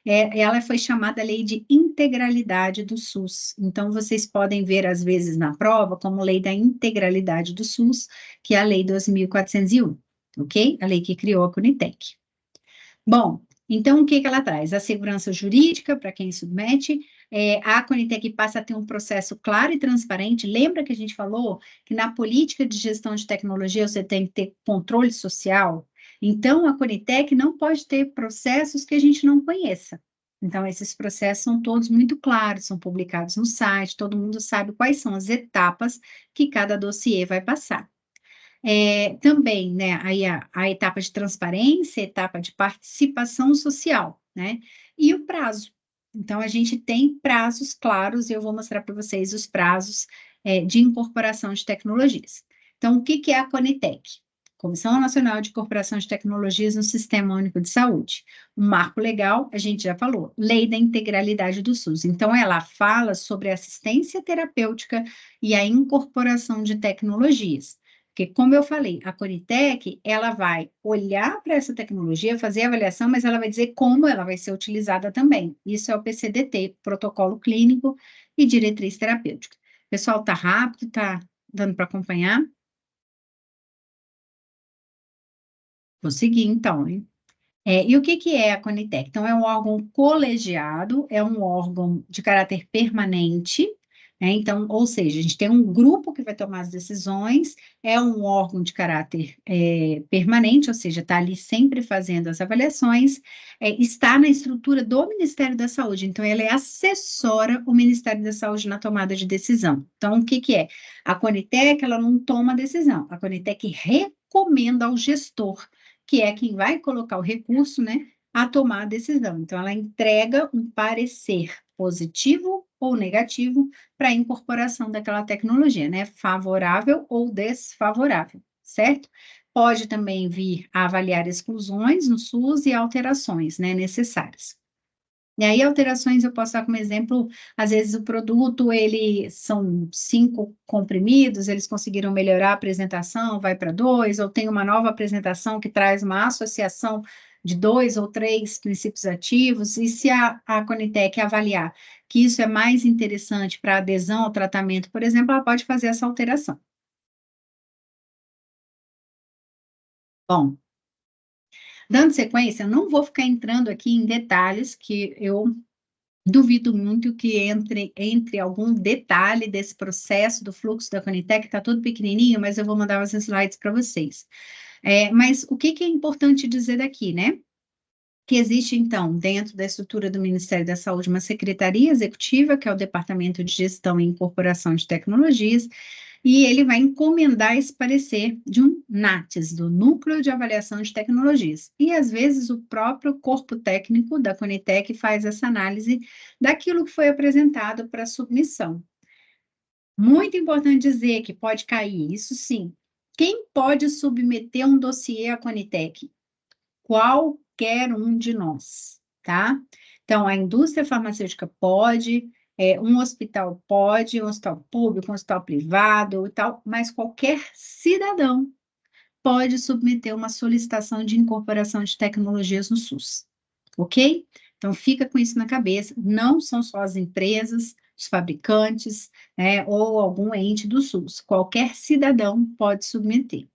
Ela foi chamada Lei de Integralidade do SUS. Então, vocês podem ver, às vezes, na prova, como Lei da Integralidade do SUS, que é a Lei 2.401, ok? A lei que criou a Conitec. Bom, então, o que ela traz? A segurança jurídica para quem submete, a Conitec passa a ter um processo claro e transparente. Lembra que a gente falou que na política de gestão de tecnologia você tem que ter controle social? Então, a Conitec não pode ter processos que a gente não conheça. Então, esses processos são todos muito claros, são publicados no site, todo mundo sabe quais são as etapas que cada dossiê vai passar. Também, né, aí a etapa de transparência, a etapa de participação social, né, e o prazo. Então, a gente tem prazos claros, e eu vou mostrar para vocês os prazos, de incorporação de tecnologias. Então, o que que é a Conitec? Comissão Nacional de Incorporação de Tecnologias no Sistema Único de Saúde. O marco legal, a gente já falou, Lei da Integralidade do SUS. Então, ela fala sobre assistência terapêutica e a incorporação de tecnologias. Porque, como eu falei, a Conitec, ela vai olhar para essa tecnologia, fazer a avaliação, mas ela vai dizer como ela vai ser utilizada também. Isso é o PCDT, Protocolo Clínico e Diretriz Terapêutica. Pessoal, tá rápido, tá dando para acompanhar? Vou seguir, então, hein? E o que que é a Conitec? Então, é um órgão colegiado, é um órgão de caráter permanente, né? Então, ou seja, a gente tem um grupo que vai tomar as decisões, é um órgão de caráter permanente, ou seja, está ali sempre fazendo as avaliações, está na estrutura do Ministério da Saúde, então ela assessora o Ministério da Saúde na tomada de decisão. Então, o que que é? A Conitec, ela não toma decisão, a Conitec recomenda ao gestor, que é quem vai colocar o recurso, né, a tomar a decisão. Então, ela entrega um parecer positivo ou negativo para a incorporação daquela tecnologia, né, favorável ou desfavorável, certo? Pode também vir a avaliar exclusões no SUS e alterações, né, necessárias. E aí, alterações eu posso dar como exemplo, às vezes o produto, são 5 comprimidos, eles conseguiram melhorar a apresentação, vai para 2, ou tem uma nova apresentação que traz uma associação de 2 ou 3 princípios ativos, e se a Conitec avaliar que isso é mais interessante para adesão ao tratamento, por exemplo, ela pode fazer essa alteração. Bom, dando sequência, eu não vou ficar entrando aqui em detalhes, que eu duvido muito que entre algum detalhe desse processo do fluxo da Conitec, está tudo pequenininho, mas eu vou mandar os slides para vocês. Mas o que é importante dizer daqui, né? Que existe, então, dentro da estrutura do Ministério da Saúde, uma secretaria executiva, que é o Departamento de Gestão e Incorporação de Tecnologias, e ele vai encomendar esse parecer de um NATES, do Núcleo de Avaliação de Tecnologias. E, às vezes, o próprio corpo técnico da Conitec faz essa análise daquilo que foi apresentado para submissão. Muito importante dizer que pode cair, isso sim. Quem pode submeter um dossiê à Conitec? Qualquer um de nós, tá? Então, a indústria farmacêutica pode, um hospital pode, um hospital público, um hospital privado e tal, mas qualquer cidadão pode submeter uma solicitação de incorporação de tecnologias no SUS, ok? Então, fica com isso na cabeça, não são só as empresas, os fabricantes, né, ou algum ente do SUS, qualquer cidadão pode submeter.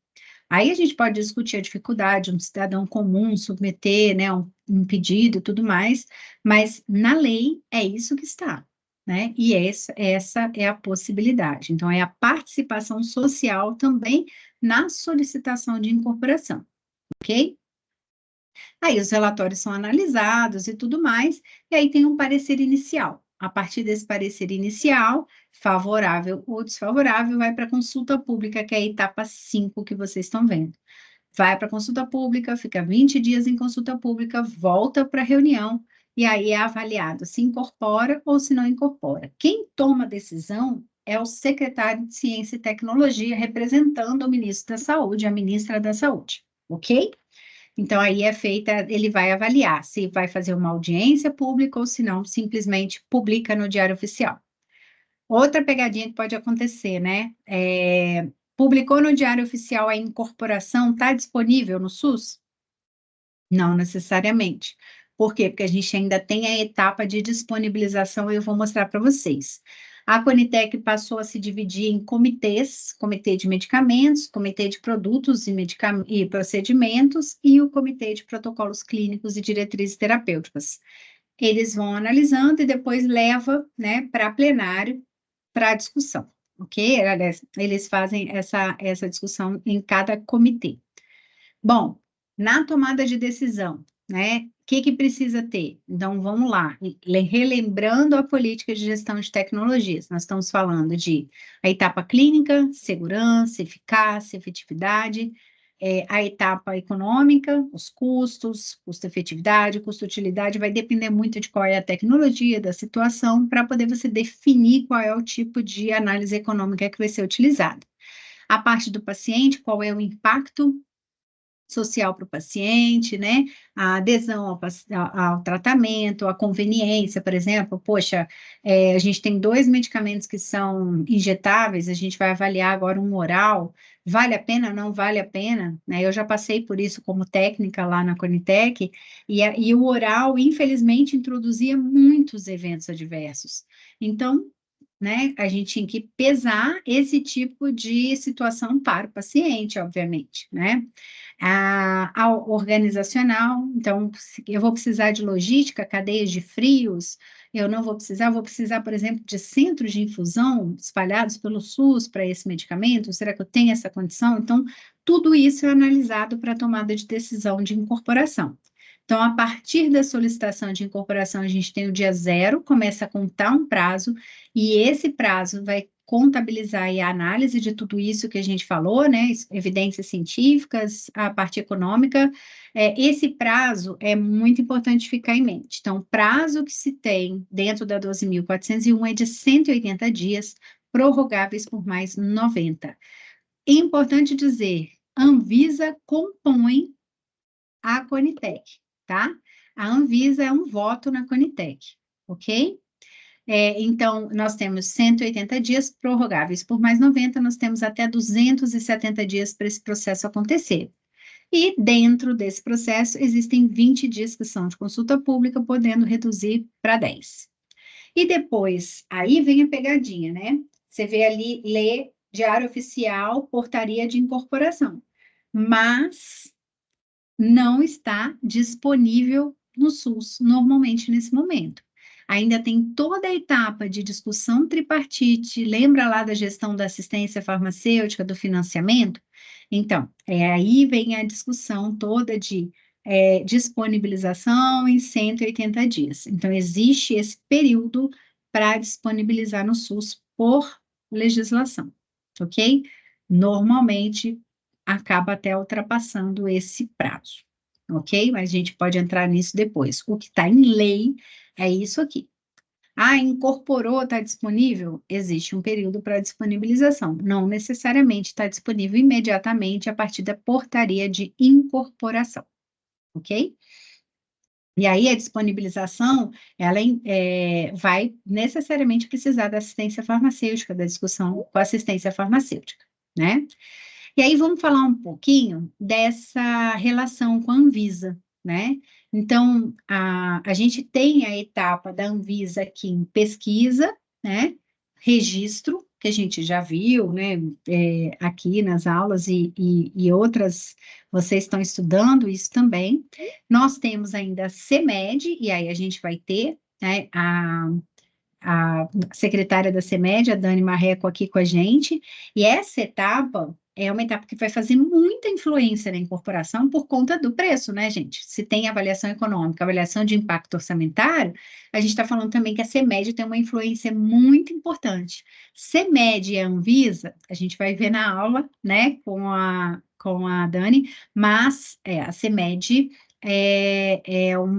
Aí a gente pode discutir a dificuldade, um cidadão comum submeter, né, um pedido e tudo mais, mas na lei é isso que está, né? E essa é a possibilidade. Então, é a participação social também na solicitação de incorporação, ok? Aí os relatórios são analisados e tudo mais, e aí tem um parecer inicial. a partir desse parecer inicial, favorável ou desfavorável, vai para a consulta pública, que é a etapa 5 que vocês estão vendo. Vai para a consulta pública, fica 20 dias em consulta pública, volta para a reunião, e aí é avaliado se incorpora ou se não incorpora. Quem toma a decisão é o secretário de Ciência e Tecnologia, representando o ministro da Saúde, a ministra da Saúde, ok? Então, aí é feita, ele vai avaliar se vai fazer uma audiência pública ou se não, simplesmente publica no Diário Oficial. Outra pegadinha que pode acontecer, né? Publicou no Diário Oficial a incorporação, está disponível no SUS? Não necessariamente. Por quê? Porque a gente ainda tem a etapa de disponibilização e eu vou mostrar para vocês. A Conitec passou a se dividir em comitês, comitê de medicamentos, comitê de produtos e procedimentos e o comitê de protocolos clínicos e diretrizes terapêuticas. Eles vão analisando e depois leva, né, para plenário para discussão, ok? Aliás, eles fazem essa discussão em cada comitê. Bom, na tomada de decisão, né? O que precisa ter? Então, vamos lá, relembrando a política de gestão de tecnologias, nós estamos falando de a etapa clínica, segurança, eficácia, efetividade, a etapa econômica, os custos, custo-efetividade, custo-utilidade, vai depender muito de qual é a tecnologia, da situação, para poder você definir qual é o tipo de análise econômica que vai ser utilizada. A parte do paciente, qual é o impacto social para o paciente, né? A adesão ao tratamento, a conveniência, por exemplo, poxa, a gente tem 2 medicamentos que são injetáveis, a gente vai avaliar agora um oral, vale a pena, não vale a pena, né? Eu já passei por isso como técnica lá na Conitec, e o oral, infelizmente, introduzia muitos eventos adversos. Então, né, a gente tinha que pesar esse tipo de situação para o paciente, obviamente, né? A organizacional, então, eu vou precisar de logística, cadeias de frios, eu não vou precisar, por exemplo, de centros de infusão espalhados pelo SUS para esse medicamento, será que eu tenho essa condição? Então, tudo isso é analisado para a tomada de decisão de incorporação. Então, a partir da solicitação de incorporação, a gente tem o dia 0, começa a contar um prazo, e esse prazo vai contabilizar a análise de tudo isso que a gente falou, né? Evidências científicas, a parte econômica. Esse prazo é muito importante ficar em mente. Então, o prazo que se tem dentro da 12.401 é de 180 dias, prorrogáveis por mais 90. É importante dizer, Anvisa compõe a Conitec, tá? A Anvisa é um voto na Conitec, ok? Então, nós temos 180 dias prorrogáveis por mais 90, nós temos até 270 dias para esse processo acontecer. E dentro desse processo, existem 20 dias que são de consulta pública, podendo reduzir para 10. E depois, aí vem a pegadinha, né? Você vê ali, lê Diário Oficial, portaria de incorporação. Mas não está disponível no SUS, normalmente nesse momento. Ainda tem toda a etapa de discussão tripartite, lembra lá da gestão da assistência farmacêutica, do financiamento? Então, aí vem a discussão toda de disponibilização em 180 dias. Então, existe esse período para disponibilizar no SUS por legislação, ok? Normalmente, acaba até ultrapassando esse prazo, ok? Mas a gente pode entrar nisso depois. O que está em lei é isso aqui. Ah, incorporou, está disponível? Existe um período para disponibilização. Não necessariamente está disponível imediatamente a partir da portaria de incorporação, ok? E aí a disponibilização, ela vai necessariamente precisar da assistência farmacêutica, da discussão com a assistência farmacêutica, né? E aí vamos falar um pouquinho dessa relação com a Anvisa, né? Então, a gente tem a etapa da Anvisa aqui em pesquisa, né? Registro, que a gente já viu, né? Aqui nas aulas e outras, vocês estão estudando isso também. Nós temos ainda a CEMED, e aí a gente vai ter, né, a secretária da CEMED, a Dani Marreco, aqui com a gente, e essa etapa é uma etapa que vai fazer muita influência na incorporação por conta do preço, né, gente? Se tem avaliação econômica, avaliação de impacto orçamentário, a gente está falando também que a CEMED tem uma influência muito importante. CEMED e a Anvisa, a gente vai ver na aula, né, com a Dani, mas a CEMED,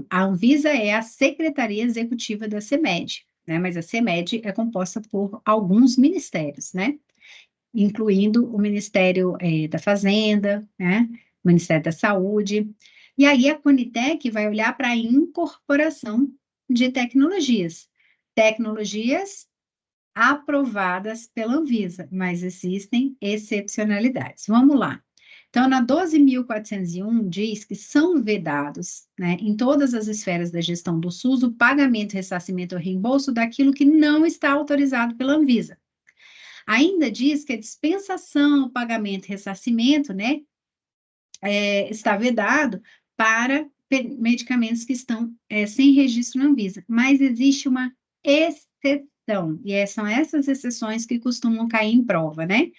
a Anvisa é a Secretaria Executiva da CEMED, né, mas a CEMED é composta por alguns ministérios, né? Incluindo o Ministério da Fazenda, né, o Ministério da Saúde. E aí a Conitec vai olhar para a incorporação de tecnologias. Tecnologias aprovadas pela Anvisa, mas existem excepcionalidades. Vamos lá. Então, na 12.401 diz que são vedados, né, em todas as esferas da gestão do SUS, o pagamento, ressarcimento ou reembolso daquilo que não está autorizado pela Anvisa. Ainda diz que a dispensação, o pagamento e ressarcimento, né, está vedado para medicamentos que estão sem registro na Anvisa, mas existe uma exceção, e são essas exceções que costumam cair em prova, né?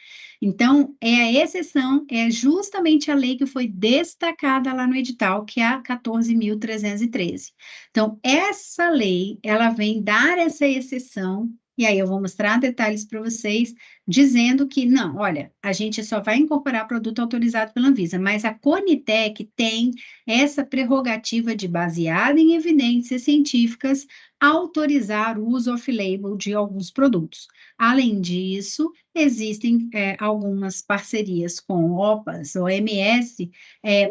Então, a exceção é justamente a lei que foi destacada lá no edital, que é a 14.313. Então, essa lei, ela vem dar essa exceção, e aí eu vou mostrar detalhes para vocês, dizendo que, não, olha, a gente só vai incorporar produto autorizado pela Anvisa, mas a Conitec tem essa prerrogativa de, baseada em evidências científicas, autorizar o uso off-label de alguns produtos. Além disso, existem algumas parcerias com OPAS, OMS,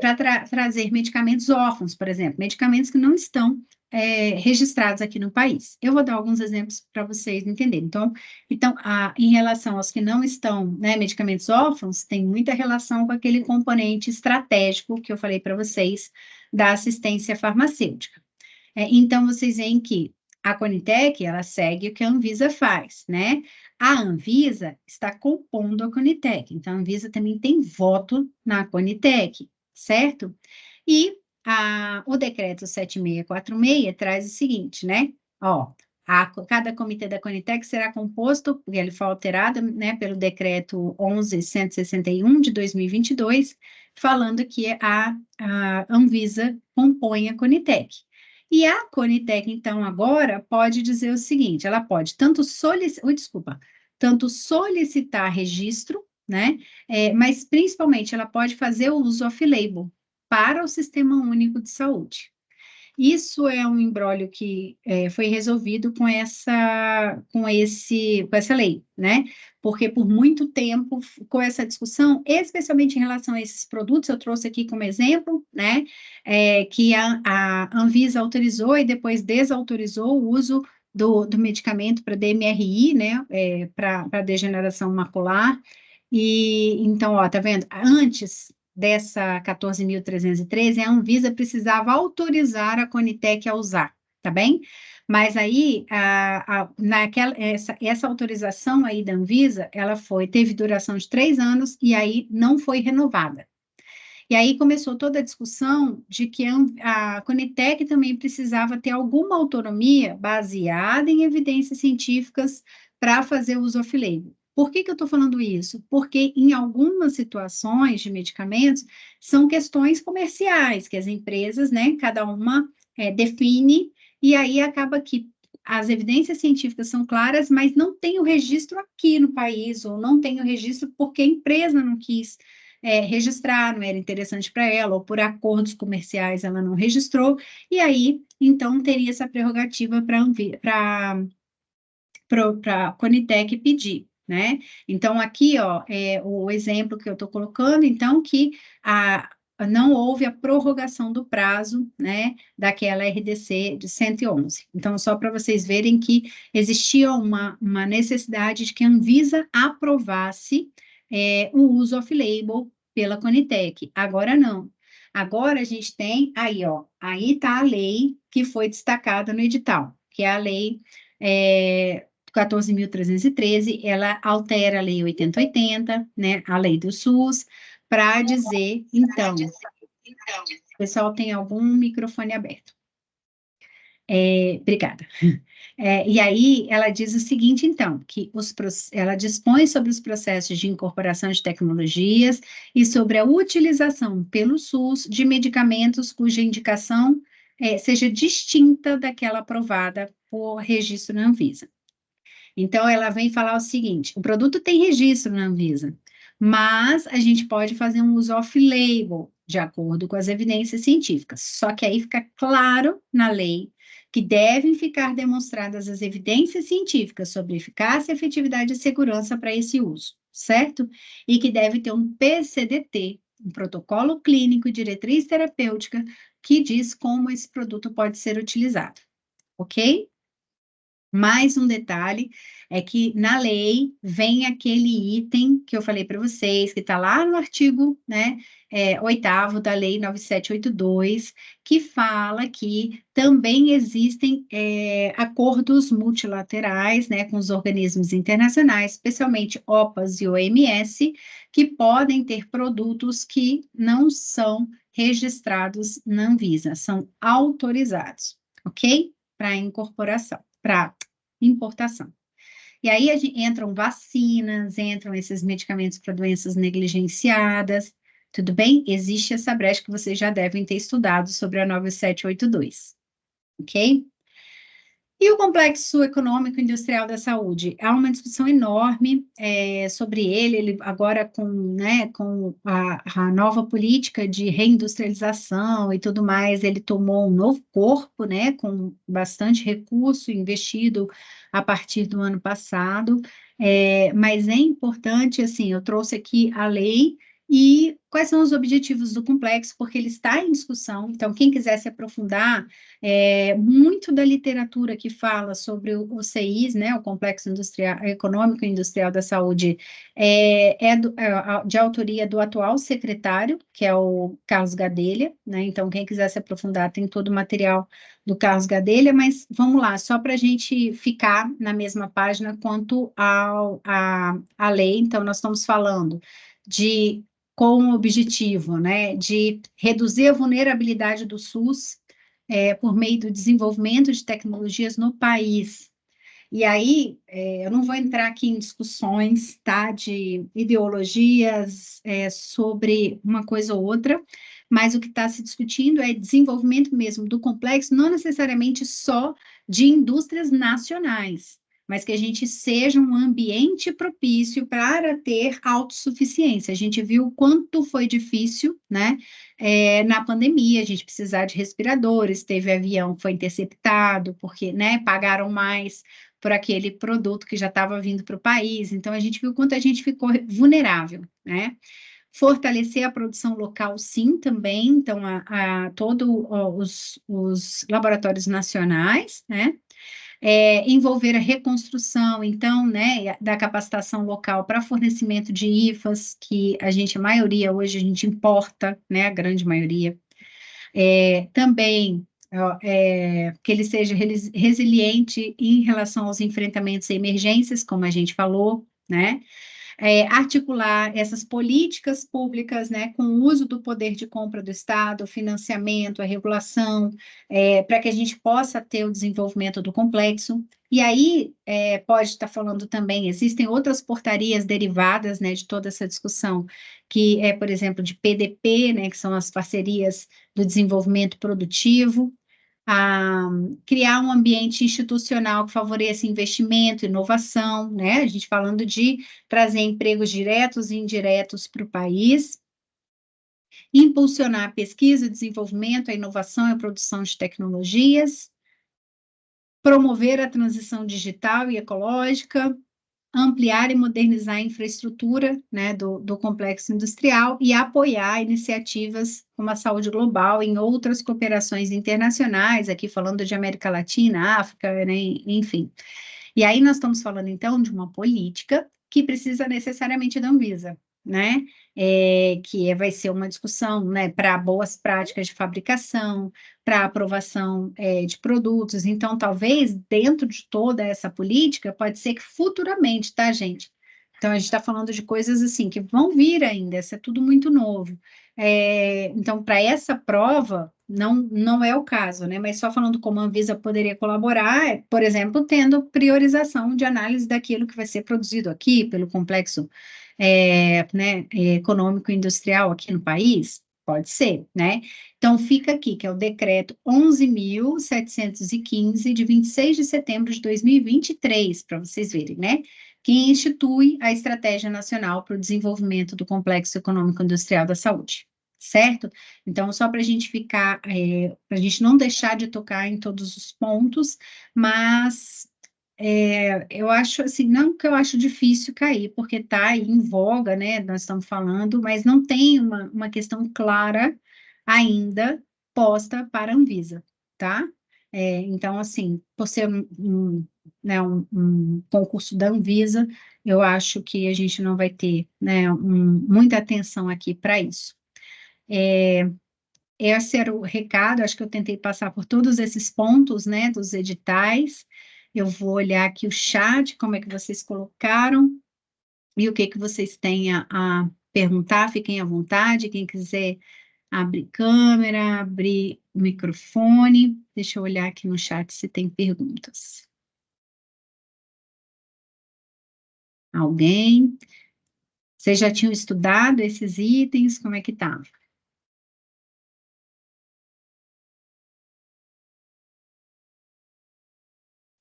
para trazer medicamentos órfãos, por exemplo, medicamentos que não estão registrados aqui no país. Eu vou dar alguns exemplos para vocês entenderem. Então, em relação aos que não estão, né, medicamentos órfãos, tem muita relação com aquele componente estratégico que eu falei para vocês da assistência farmacêutica. Então, vocês veem que a Conitec, ela segue o que a Anvisa faz, né? A Anvisa está compondo a Conitec, então a Anvisa também tem voto na Conitec, certo? E o decreto 7646 traz o seguinte, né? Ó, cada comitê da Conitec será composto, ele foi alterado, né, pelo decreto 11.161 de 2022, falando que a Anvisa compõe a Conitec. E a Conitec, então, agora pode dizer o seguinte, ela pode tanto solicitar registro, né, mas principalmente ela pode fazer o uso off-label para o Sistema Único de Saúde. Isso é um imbróglio que foi resolvido com essa lei, né? Porque por muito tempo com essa discussão, especialmente em relação a esses produtos, eu trouxe aqui como exemplo, né? Que a Anvisa autorizou e depois desautorizou o uso do medicamento para DMRI, né? Para degeneração macular. E então, ó, tá vendo? Antes dessa 14.313, a Anvisa precisava autorizar a Conitec a usar, tá bem? Mas aí, essa autorização aí da Anvisa, ela teve duração de 3 anos e aí não foi renovada. E aí começou toda a discussão de que a Conitec também precisava ter alguma autonomia baseada em evidências científicas para fazer uso off-label. Por que eu estou falando isso? Porque em algumas situações de medicamentos são questões comerciais, que as empresas, né, cada uma define, e aí acaba que as evidências científicas são claras, mas não tem o registro aqui no país, ou não tem o registro porque a empresa não quis registrar, não era interessante para ela, ou por acordos comerciais ela não registrou, e aí, então, teria essa prerrogativa para a Conitec pedir, né? Então, aqui, ó, o exemplo que eu estou colocando, então, que não houve a prorrogação do prazo, né, daquela RDC de 111. Então, só para vocês verem que existia uma necessidade de que a Anvisa aprovasse o uso off-label pela Conitec. Agora não. Agora a gente tem aí, ó, aí está a lei que foi destacada no edital, que é a lei 14.313, ela altera a lei 8080, né, a lei do SUS, para dizer, então, o pessoal tem algum microfone aberto. Obrigada. E aí ela diz o seguinte, então, que ela dispõe sobre os processos de incorporação de tecnologias e sobre a utilização pelo SUS de medicamentos cuja indicação seja distinta daquela aprovada por registro na Anvisa. Então, ela vem falar o seguinte: o produto tem registro na Anvisa, mas a gente pode fazer um uso off-label, de acordo com as evidências científicas. Só que aí fica claro na lei que devem ficar demonstradas as evidências científicas sobre eficácia, efetividade e segurança para esse uso, certo? E que deve ter um PCDT, um protocolo clínico e diretriz terapêutica, que diz como esse produto pode ser utilizado, ok? Mais um detalhe é que na lei vem aquele item que eu falei para vocês, que está lá no artigo, né, 8º da Lei 9782, que fala que também existem acordos multilaterais, né, com os organismos internacionais, especialmente OPAS e OMS, que podem ter produtos que não são registrados na Anvisa, são autorizados, ok? Para incorporação, para importação. E aí entram vacinas, entram esses medicamentos para doenças negligenciadas, tudo bem? Existe essa brecha que vocês já devem ter estudado sobre a 9782, ok? E o complexo econômico industrial da saúde? Há uma discussão enorme sobre ele agora né, com a nova política de reindustrialização e tudo mais, ele tomou um novo corpo, né, com bastante recurso investido a partir do ano passado, mas é importante, assim, eu trouxe aqui a lei e quais são os objetivos do complexo, porque ele está em discussão, então quem quiser se aprofundar, muito da literatura que fala sobre o CIS, né, o Complexo Econômico e Industrial da Saúde, de autoria do atual secretário, que é o Carlos Gadelha, né, então quem quiser se aprofundar tem todo o material do Carlos Gadelha, mas vamos lá, só para a gente ficar na mesma página quanto à lei, então nós estamos falando de com o objetivo, né, de reduzir a vulnerabilidade do SUS por meio do desenvolvimento de tecnologias no país. E aí, eu não vou entrar aqui em discussões, tá, de ideologias sobre uma coisa ou outra, mas o que está se discutindo é desenvolvimento mesmo do complexo, não necessariamente só de indústrias nacionais, mas que a gente seja um ambiente propício para ter autossuficiência. A gente viu o quanto foi difícil, né, na pandemia, a gente precisar de respiradores, teve avião que foi interceptado, porque, né, pagaram mais por aquele produto que já estava vindo para o país. Então, a gente viu quanto a gente ficou vulnerável, né? Fortalecer a produção local, sim, também. Então, todos os laboratórios nacionais, né? Envolver a reconstrução, então, né, da capacitação local para fornecimento de IFAs, que a maioria hoje a gente importa, né, a grande maioria. Também que ele seja resiliente em relação aos enfrentamentos e emergências, como a gente falou, né? Articular essas políticas públicas, né, com o uso do poder de compra do Estado, o financiamento, a regulação, para que a gente possa ter o desenvolvimento do complexo. E aí, pode estar falando também, existem outras portarias derivadas, né, de toda essa discussão, que é, por exemplo, de PDP, né, que são as parcerias do desenvolvimento produtivo, a criar um ambiente institucional que favoreça investimento, inovação, né? A gente falando de trazer empregos diretos e indiretos para o país, impulsionar a pesquisa, o desenvolvimento, a inovação e a produção de tecnologias, promover a transição digital e ecológica, ampliar e modernizar a infraestrutura, né, do complexo industrial e apoiar iniciativas como a saúde global em outras cooperações internacionais, aqui falando de América Latina, África, né, enfim. E aí nós estamos falando, então, de uma política que precisa necessariamente da Anvisa, né? Vai ser uma discussão, né, para boas práticas de fabricação, para aprovação de produtos. Então, talvez, dentro de toda essa política, pode ser que futuramente, tá, gente? Então, a gente está falando de coisas assim que vão vir ainda, isso é tudo muito novo. Então, para essa prova, não é o caso, né? Mas só falando como a Anvisa poderia colaborar, por exemplo, tendo priorização de análise daquilo que vai ser produzido aqui pelo complexo né, econômico e industrial aqui no país, pode ser, né? Então, fica aqui, que é o decreto 11.715, de 26 de setembro de 2023, para vocês verem, né? Que institui a Estratégia Nacional para o Desenvolvimento do Complexo Econômico Industrial da Saúde, certo? Então, só para a gente ficar, para a gente não deixar de tocar em todos os pontos, mas eu acho assim, não que eu acho difícil cair, porque está aí em voga, né? Nós estamos falando, mas não tem uma questão clara ainda posta para a Anvisa, tá? Então, assim, por ser né, um concurso da Anvisa, eu acho que a gente não vai ter, né, muita atenção aqui para isso. Esse era o recado, acho que eu tentei passar por todos esses pontos, né, dos editais. Eu vou olhar aqui o chat, como é que vocês colocaram, e o que que vocês têm a perguntar, fiquem à vontade, quem quiser abrir câmera, abrir o microfone, deixa eu olhar aqui no chat se tem perguntas. Alguém? Vocês já tinham estudado esses itens, como é que tá?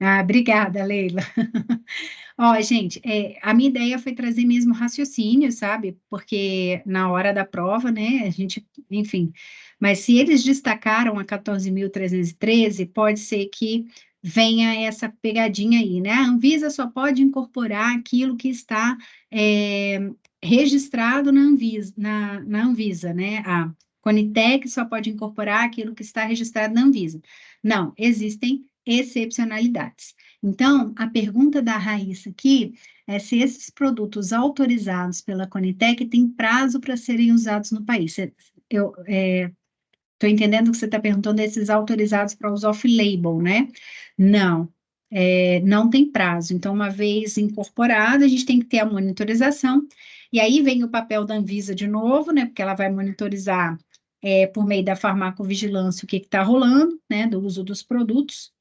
Ah, obrigada, Leila. Ó, gente, a minha ideia foi trazer mesmo raciocínio, sabe? Porque na hora da prova, né, a gente, enfim. Mas se eles destacaram a 14.313, pode ser que venha essa pegadinha aí, né? A Anvisa só pode incorporar aquilo que está é, registrado na Anvisa, né? A Conitec só pode incorporar aquilo que está registrado na Anvisa. Não, existem excepcionalidades. Então, a pergunta da Raíssa aqui é se esses produtos autorizados pela Conitec têm prazo para serem usados no país. Eu estou entendendo que você está perguntando esses autorizados para uso off-label, né? Não, não tem prazo. Então, uma vez incorporado, a gente tem que ter a monitorização. E aí vem o papel da Anvisa de novo, né? Porque ela vai monitorizar por meio da farmacovigilância o que está rolando, né? Do uso dos produtos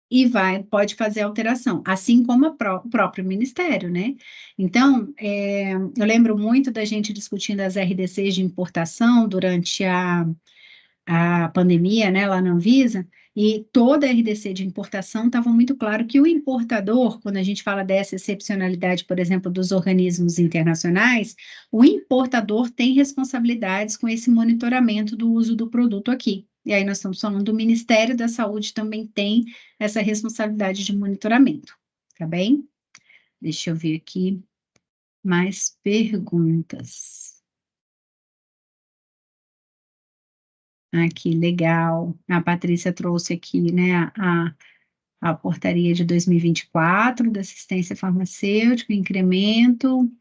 e pode fazer alteração, assim como o próprio Ministério, né? Então, eu lembro muito da gente discutindo as RDCs de importação durante a pandemia, né, lá na Anvisa, e toda a RDC de importação estava muito claro que o importador, quando a gente fala dessa excepcionalidade, por exemplo, dos organismos internacionais, o importador tem responsabilidades com esse monitoramento do uso do produto aqui. E aí nós estamos falando do Ministério da Saúde também tem essa responsabilidade de monitoramento, tá bem? Deixa eu ver aqui mais perguntas. Aqui, legal. A Patrícia trouxe aqui, né, a portaria de 2024 da assistência farmacêutica, incremento.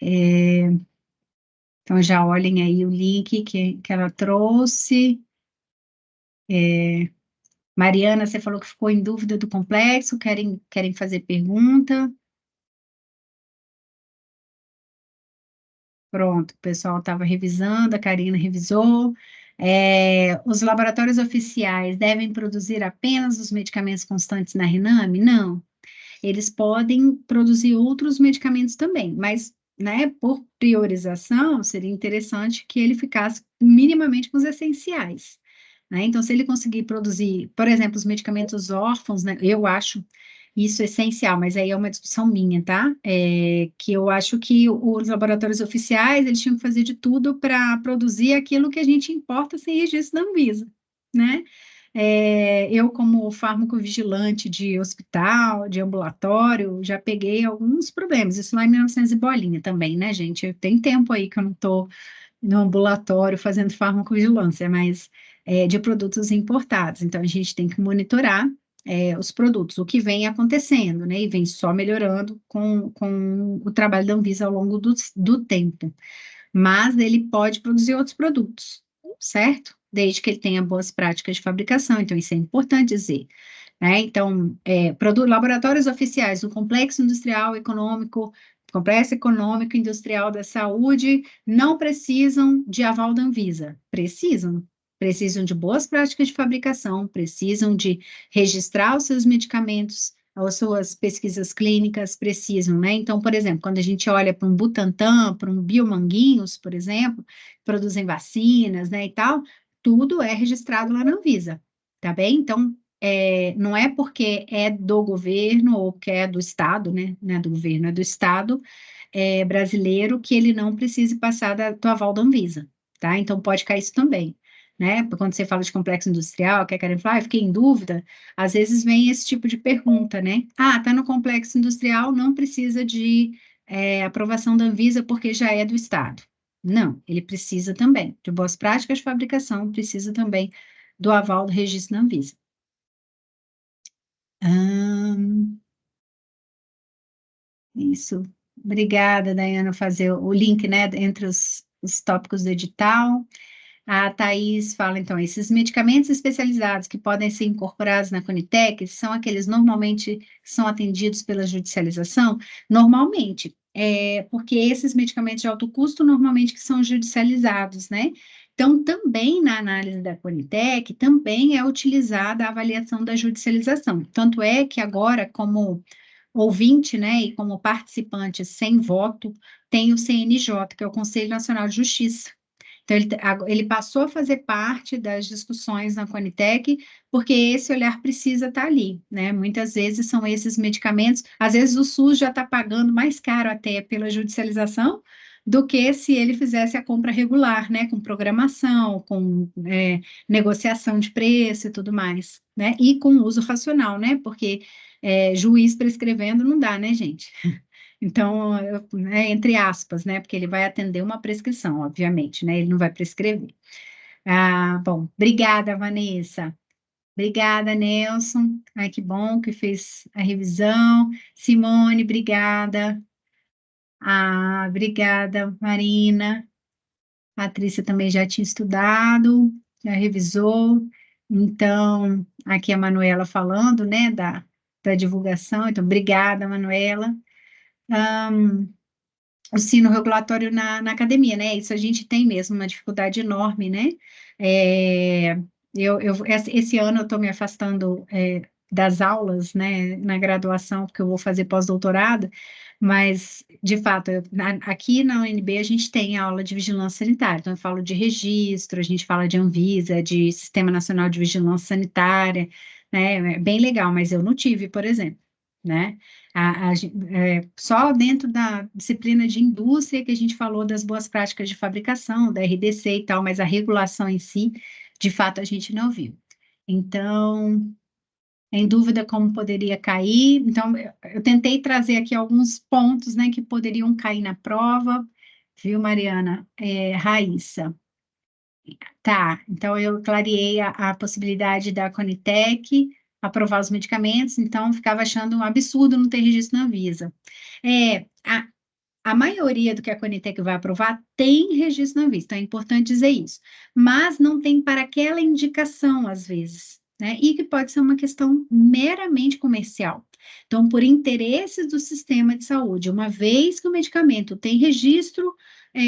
Então, já olhem aí o link que ela trouxe. Mariana, você falou que ficou em dúvida do complexo, querem fazer pergunta? Pronto, o pessoal estava revisando, a Karina revisou. Os laboratórios oficiais devem produzir apenas os medicamentos constantes na Rename? Não. Eles podem produzir outros medicamentos também, mas, né, por priorização, seria interessante que ele ficasse minimamente com os essenciais, né? Então, se ele conseguir produzir, por exemplo, os medicamentos órfãos, né, eu acho isso essencial, mas aí é uma discussão minha, tá? Que eu acho que os laboratórios oficiais, eles tinham que fazer de tudo para produzir aquilo que a gente importa sem registro da Anvisa, né? Eu, como farmacovigilante de hospital, de ambulatório, já peguei alguns problemas. Isso lá em 1900 e bolinha também, né, gente? Tem tempo aí que eu não estou no ambulatório fazendo farmacovigilância, mas de produtos importados. Então, a gente tem que monitorar os produtos, o que vem acontecendo, né? E vem só melhorando com o trabalho da Anvisa ao longo do tempo. Mas ele pode produzir outros produtos, certo? Desde que ele tenha boas práticas de fabricação, então isso é importante dizer, né? Então, laboratórios oficiais do Complexo Industrial Econômico complexo econômico e industrial da saúde não precisam de aval da Anvisa. Precisam de boas práticas de fabricação, precisam de registrar os seus medicamentos, as suas pesquisas clínicas, precisam, né? Então, por exemplo, quando a gente olha para um Butantan, para um Biomanguinhos, por exemplo, produzem vacinas, né, e tal, tudo é registrado lá na Anvisa, tá bem? Então, não é porque é do governo ou que é do Estado, né? Não é do governo, é do Estado brasileiro que ele não precise passar do aval da Anvisa, tá? Então pode cair isso também, né? Quando você fala de complexo industrial, que querem falar, eu fiquei em dúvida, às vezes vem esse tipo de pergunta, né? Ah, tá no complexo industrial, não precisa de aprovação da Anvisa porque já é do Estado. Não, ele precisa também de boas práticas de fabricação, precisa também do aval do registro da Anvisa. Isso. Obrigada, Dayana, fazer o link, né, entre os tópicos do edital. A Thais fala, então, esses medicamentos especializados que podem ser incorporados na Conitec são aqueles normalmente que são atendidos pela judicialização? Normalmente, porque esses medicamentos de alto custo normalmente que são judicializados, né? Então, também na análise da Conitec, também é utilizada a avaliação da judicialização. Tanto é que agora, como ouvinte, né, e como participante sem voto, tem o CNJ, que é o Conselho Nacional de Justiça. Então, ele passou a fazer parte das discussões na Conitec, porque esse olhar precisa estar ali, né? Muitas vezes são esses medicamentos, às vezes o SUS já está pagando mais caro até pela judicialização do que se ele fizesse a compra regular, né? Com programação, com negociação de preço e tudo mais, né? E com uso racional, né? Porque juiz prescrevendo não dá, né, gente? Então, entre aspas, né? Porque ele vai atender uma prescrição, obviamente, né? Ele não vai prescrever. Ah, bom, obrigada, Vanessa. Obrigada, Nelson. Ai, que bom que fez a revisão. Simone, obrigada. Ah, obrigada, Marina. A Patrícia também já tinha estudado, já revisou. Então, aqui a Manuela falando, né, da divulgação. Então, obrigada, Manuela. O sino regulatório na academia, né? Isso a gente tem mesmo uma dificuldade enorme, né? É, esse ano eu estou me afastando das aulas, né, na graduação, porque eu vou fazer pós-doutorado, mas, de fato, aqui na UNB a gente tem aula de vigilância sanitária, então eu falo de registro, a gente fala de Anvisa, de Sistema Nacional de Vigilância Sanitária, né? É bem legal, mas eu não tive, por exemplo, né? Só dentro da disciplina de indústria que a gente falou das boas práticas de fabricação, da RDC e tal, mas a regulação em si, de fato, a gente não viu. Então, em dúvida como poderia cair, então eu tentei trazer aqui alguns pontos, né, que poderiam cair na prova, viu, Mariana? Raíssa. Tá, então eu clareei a possibilidade da Conitec aprovar os medicamentos, então ficava achando um absurdo não ter registro na Anvisa. É, a maioria do que a Conitec vai aprovar tem registro na Anvisa, então é importante dizer isso, mas não tem para aquela indicação, às vezes, né? E que pode ser uma questão meramente comercial. Então, por interesses do sistema de saúde, uma vez que o medicamento tem registro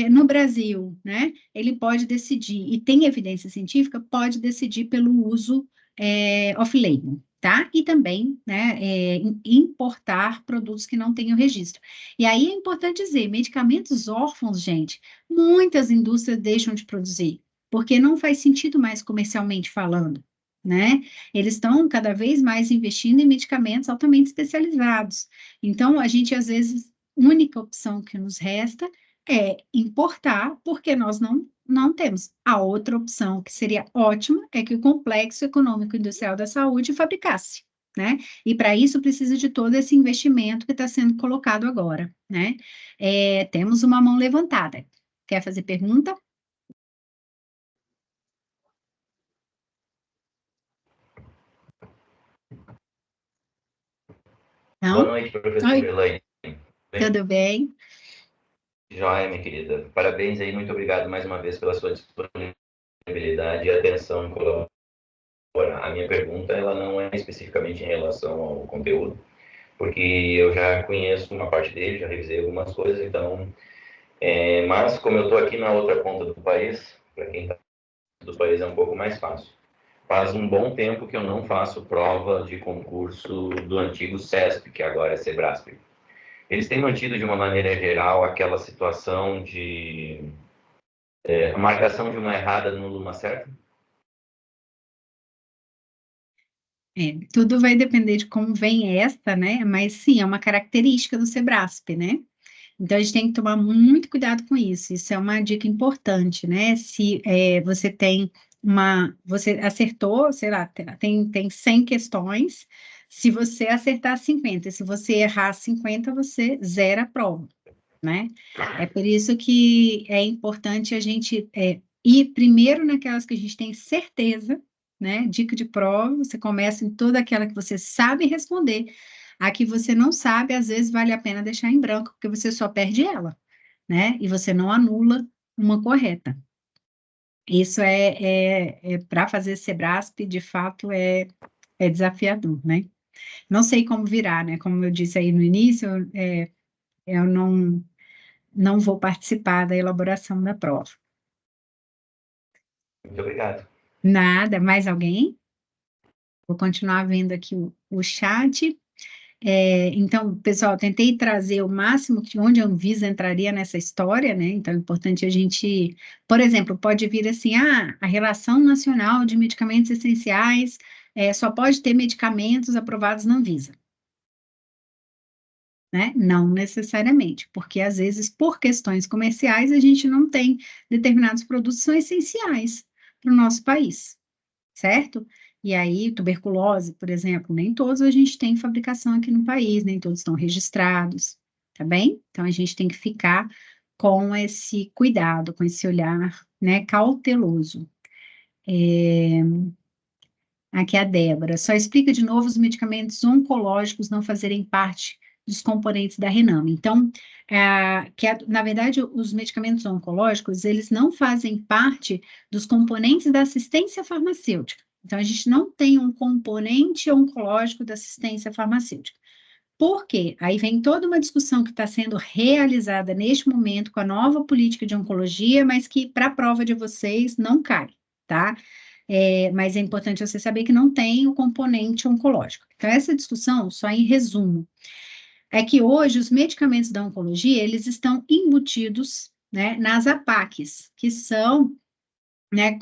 no Brasil, né? Ele pode decidir, e tem evidência científica, pode decidir pelo uso off-label, tá? E também, né, importar produtos que não tenham registro. E aí é importante dizer, medicamentos órfãos, gente, muitas indústrias deixam de produzir, porque não faz sentido mais comercialmente falando, né? Eles estão cada vez mais investindo em medicamentos altamente especializados. Então, a gente, às vezes, a única opção que nos resta é importar, porque nós não temos. A outra opção, que seria ótima, é que o Complexo Econômico Industrial da Saúde fabricasse, né? E para isso precisa de todo esse investimento que está sendo colocado agora, né? Temos uma mão levantada. Quer fazer pergunta? Boa Não? noite, professora Oi, Elaine. tudo bem? Joia, minha querida. Parabéns aí, muito obrigado mais uma vez pela sua disponibilidade e atenção em colaborar. A minha pergunta, ela não é especificamente em relação ao conteúdo, porque eu já conheço uma parte dele, já revisei algumas coisas, então... mas como eu estou aqui na outra ponta do país, para quem está do país é um pouco mais fácil. Faz um bom tempo que eu não faço prova de concurso do antigo CESP, que agora é SEBRASP. Eles têm mantido, de uma maneira geral, aquela situação de a marcação de uma errada numa certa? Tudo vai depender de como vem esta, né? Mas sim, é uma característica do SEBRASP, né? Então, a gente tem que tomar muito cuidado com isso. Isso é uma dica importante, né? Se você tem você acertou, sei lá, tem 100 questões, se você acertar 50, se você errar 50, você zera a prova, né? É por isso que é importante a gente ir primeiro naquelas que a gente tem certeza, né? Dica de prova, você começa em toda aquela que você sabe responder. A que você não sabe, às vezes vale a pena deixar em branco, porque você só perde ela, né? E você não anula uma correta. Isso para fazer Sebrasp, de fato, é desafiador, né? Não sei como virar, né? Como eu disse aí no início, eu não vou participar da elaboração da prova. Muito obrigado. Nada, mais alguém? Vou continuar vendo aqui o chat. Então, pessoal, tentei trazer o máximo que onde a Anvisa entraria nessa história, né? Então, é importante a gente, por exemplo, pode vir assim, a Relação Nacional de Medicamentos Essenciais só pode ter medicamentos aprovados na Anvisa, né? Não necessariamente, porque às vezes, por questões comerciais, a gente não tem determinados produtos que são essenciais para o nosso país, certo? E aí, tuberculose, por exemplo, nem todos a gente tem fabricação aqui no país, nem todos estão registrados, tá bem? Então, a gente tem que ficar com esse cuidado, com esse olhar, né, cauteloso. Aqui é a Débora. Só explica de novo os medicamentos oncológicos não fazerem parte dos componentes da Rename. Então, na verdade, os medicamentos oncológicos, eles não fazem parte dos componentes da assistência farmacêutica. Então, a gente não tem um componente oncológico da assistência farmacêutica. Por quê? Aí vem toda uma discussão que está sendo realizada neste momento com a nova política de oncologia, mas que para a prova de vocês não cai, tá? Mas é importante você saber que não tem o componente oncológico. Então, essa discussão, só em resumo, é que hoje os medicamentos da oncologia, eles estão embutidos, né, nas APACs, que são, né,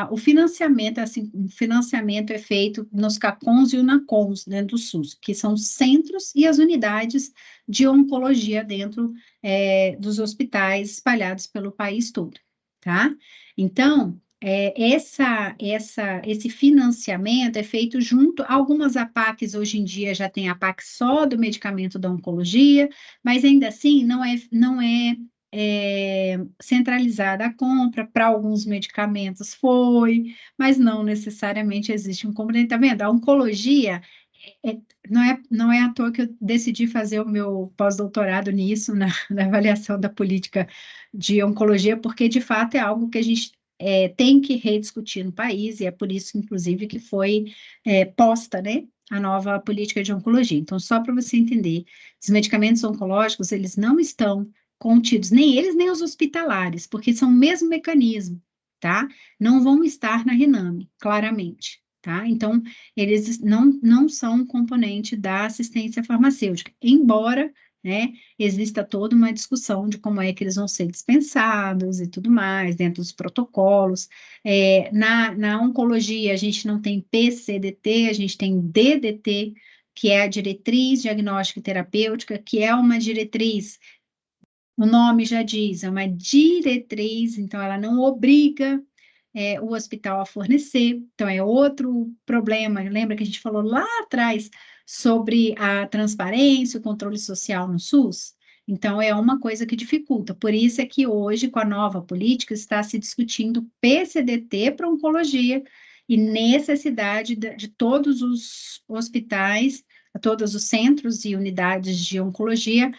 o financiamento, assim, o financiamento é feito nos CACONs e UNACONs dentro do SUS, que são os centros e as unidades de oncologia dentro dos hospitais espalhados pelo país todo, tá? Então, esse financiamento é feito junto, algumas APACs hoje em dia já tem APAC só do medicamento da oncologia, mas ainda assim não é centralizada a compra, para alguns medicamentos foi, mas não necessariamente existe um componente, tá vendo? A oncologia, é- não é à toa que eu decidi fazer o meu pós-doutorado nisso, na avaliação da política de oncologia, porque de fato é algo que a gente tem que rediscutir no país, e é por isso, inclusive, que foi posta, né, a nova política de oncologia. Então, só para você entender, os medicamentos oncológicos, eles não estão contidos, nem eles, nem os hospitalares, porque são o mesmo mecanismo, tá? Não vão estar na Rename, claramente, tá? Então, eles não são um componente da assistência farmacêutica, embora, né, exista toda uma discussão de como é que eles vão ser dispensados e tudo mais, dentro dos protocolos. Na oncologia, a gente não tem PCDT, a gente tem DDT, que é a diretriz diagnóstica e terapêutica, que é uma diretriz, o nome já diz, é uma diretriz, então ela não obriga o hospital a fornecer. Então, é outro problema. Lembra que a gente falou lá atrás sobre a transparência, o controle social no SUS? Então, é uma coisa que dificulta. Por isso é que hoje, com a nova política, está se discutindo PCDT para oncologia e necessidade de todos os hospitais, todos os centros e unidades de oncologia,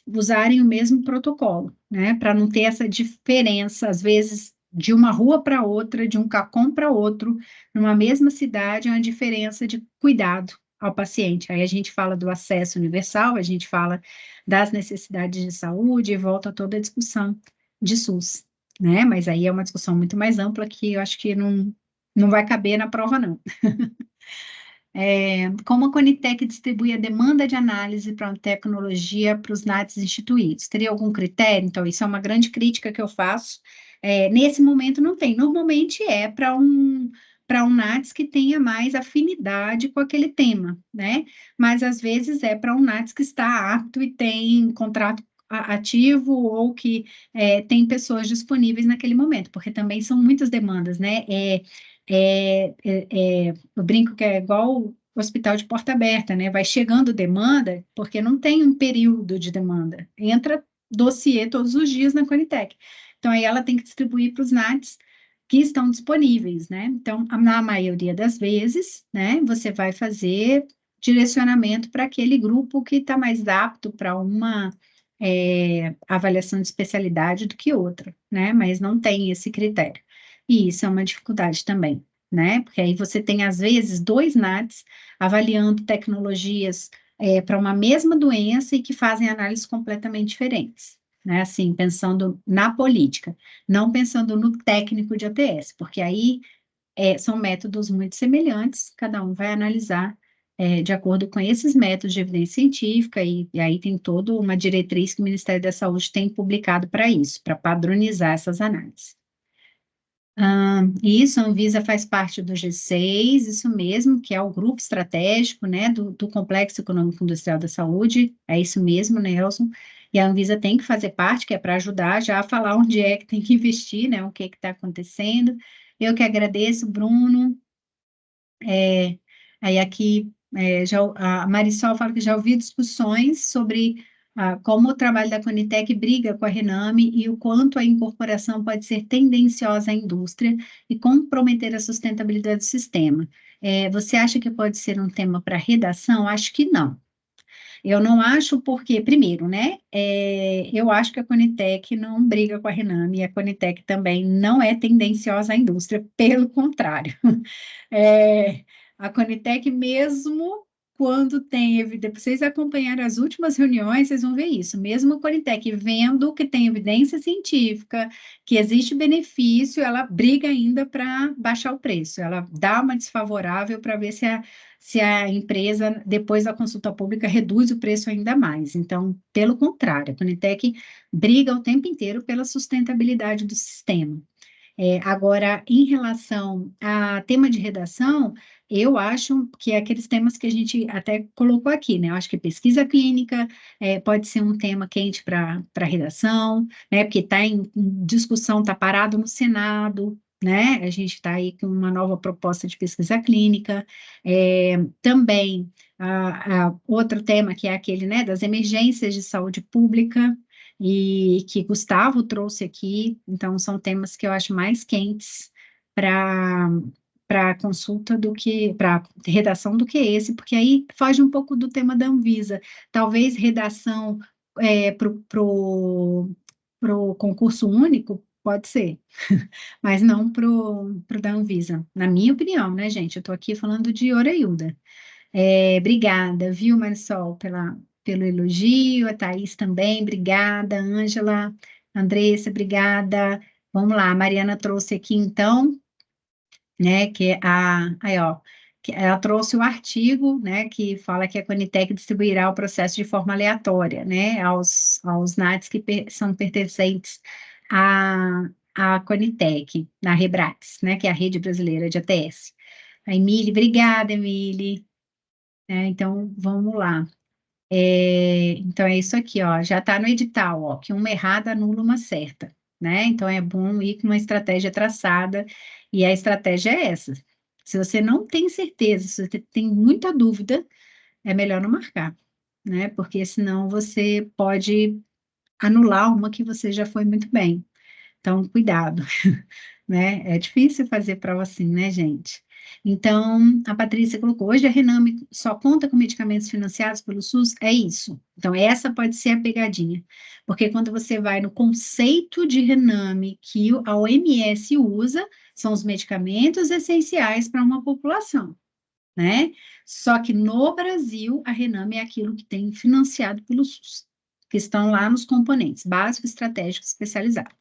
usarem o mesmo protocolo, né? Para não ter essa diferença, às vezes, de uma rua para outra, de um CACOM para outro, numa mesma cidade, é uma diferença de cuidado, ao paciente. Aí a gente fala do acesso universal, a gente fala das necessidades de saúde e volta a toda a discussão de SUS, né? Mas aí é uma discussão muito mais ampla que eu acho que não vai caber na prova, não. Como a Conitec distribui a demanda de análise para a tecnologia para os NATs instituídos? Teria algum critério? Então, isso é uma grande crítica que eu faço. Nesse momento não tem. Normalmente é para um NATS que tenha mais afinidade com aquele tema, né? Mas às vezes é para um NATS que está apto e tem contrato ativo ou que tem pessoas disponíveis naquele momento, porque também são muitas demandas, né? Eu brinco que é igual o hospital de porta aberta, né? Vai chegando demanda, porque não tem um período de demanda. Entra dossiê todos os dias na Conitec. Então, aí ela tem que distribuir para os NATs que estão disponíveis, né? Então, na maioria das vezes, né, você vai fazer direcionamento para aquele grupo que está mais apto para uma avaliação de especialidade do que outra, né? Mas não tem esse critério. E isso é uma dificuldade também, né? Porque aí você tem, às vezes, dois NATs avaliando tecnologias para uma mesma doença e que fazem análises completamente diferentes, né? Assim, pensando na política, não pensando no técnico de ATS, porque aí são métodos muito semelhantes, cada um vai analisar de acordo com esses métodos de evidência científica, e aí tem toda uma diretriz que o Ministério da Saúde tem publicado para isso, para padronizar essas análises. Isso, a Anvisa faz parte do G6, isso mesmo, que é o grupo estratégico, né, do Complexo Econômico Industrial da Saúde, é isso mesmo, Nelson, e a Anvisa tem que fazer parte, que é para ajudar já a falar onde é que tem que investir, né, o que está acontecendo. Eu que agradeço, Bruno. Aí aqui, a Marisol fala que já ouvi discussões sobre como o trabalho da Conitec briga com a Rename e o quanto a incorporação pode ser tendenciosa à indústria e comprometer a sustentabilidade do sistema. Você acha que pode ser um tema para redação? Acho que não. Eu não acho porque, primeiro, né, eu acho que a Conitec não briga com a Rename e a Conitec também não é tendenciosa à indústria, pelo contrário. É, a Conitec, mesmo quando tem evidência, vocês acompanharam as últimas reuniões, vocês vão ver isso. Mesmo a Conitec vendo que tem evidência científica, que existe benefício, ela briga ainda para baixar o preço. Ela dá uma desfavorável para ver se a empresa, depois da consulta pública, reduz o preço ainda mais. Então, pelo contrário, a Conitec briga o tempo inteiro pela sustentabilidade do sistema. Agora, em relação a tema de redação, eu acho que é aqueles temas que a gente até colocou aqui, né? Eu acho que pesquisa clínica pode ser um tema quente para redação, né? Porque está em discussão, está parado no Senado, né? A gente está aí com uma nova proposta de pesquisa clínica. Também, outro tema que é aquele, né, das emergências de saúde pública, e que Gustavo trouxe aqui, então são temas que eu acho mais quentes para consulta do que para redação do que esse, porque aí foge um pouco do tema da Anvisa. Talvez redação para o concurso único, pode ser, mas não para o da Anvisa, na minha opinião, né, gente? Eu estou aqui falando de Oreilda. Obrigada, viu, Marisol, pelo elogio, a Thaís também, obrigada, Ângela, Andressa, obrigada. Vamos lá, a Mariana trouxe aqui, então, né, aí, ó, que ela trouxe o artigo, né, que fala que a Conitec distribuirá o processo de forma aleatória, né, aos NATs que são pertencentes à Conitec, na Rebrax, né, que é a Rede Brasileira de ATS. A Emília, obrigada, Emília. Então, vamos lá. Então, é isso aqui, ó. Já está no edital, ó, que uma errada anula uma certa, né? Então, é bom ir com uma estratégia traçada, e a estratégia é essa. Se você não tem certeza, se você tem muita dúvida, é melhor não marcar, né? Porque senão você pode anular uma que você já foi muito bem. Então, cuidado, né? É difícil fazer prova assim, né, gente? Então, a Patrícia colocou, hoje a Rename só conta com medicamentos financiados pelo SUS? É isso. Então, essa pode ser a pegadinha. Porque quando você vai no conceito de Rename que a OMS usa, são os medicamentos essenciais para uma população. né? Só que no Brasil, a Rename é aquilo que tem financiado pelo SUS, que estão lá nos componentes básico, estratégico, especializado,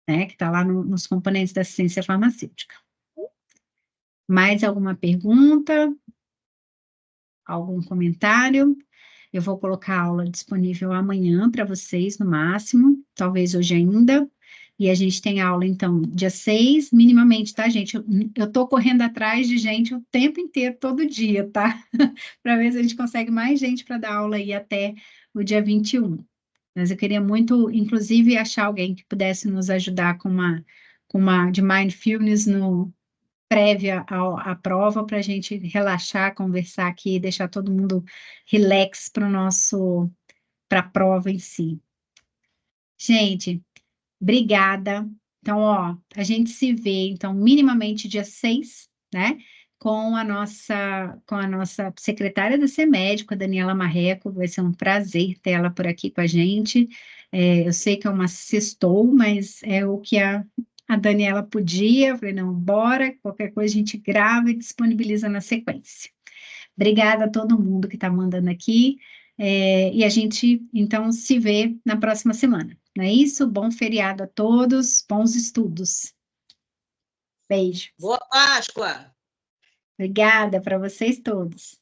né? Que está lá nos componentes da assistência farmacêutica. Mais alguma pergunta? Algum comentário? Eu vou colocar a aula disponível amanhã para vocês, no máximo, talvez hoje ainda. E a gente tem aula, então, dia 6, minimamente, tá, gente? Eu tô correndo atrás de gente o tempo inteiro, todo dia, tá? Para ver se a gente consegue mais gente para dar aula aí até o dia 21. Mas eu queria muito, inclusive, achar alguém que pudesse nos ajudar com uma de mindfulness no, prévia à prova, para a gente relaxar, conversar aqui, deixar todo mundo relax para a prova em si. Gente, obrigada. Então, ó, a gente se vê, então, minimamente dia 6, né? Com a nossa secretária da CEMED, com a Daniela Marreco, vai ser um prazer ter ela por aqui com a gente. Eu sei que é uma sextou, mas é o que a Daniela podia. Eu falei, não, bora, qualquer coisa a gente grava e disponibiliza na sequência. Obrigada a todo mundo que está mandando aqui. E a gente, então, se vê na próxima semana. Não é isso? Bom feriado a todos, bons estudos. Beijo. Boa Páscoa! Obrigada para vocês todos.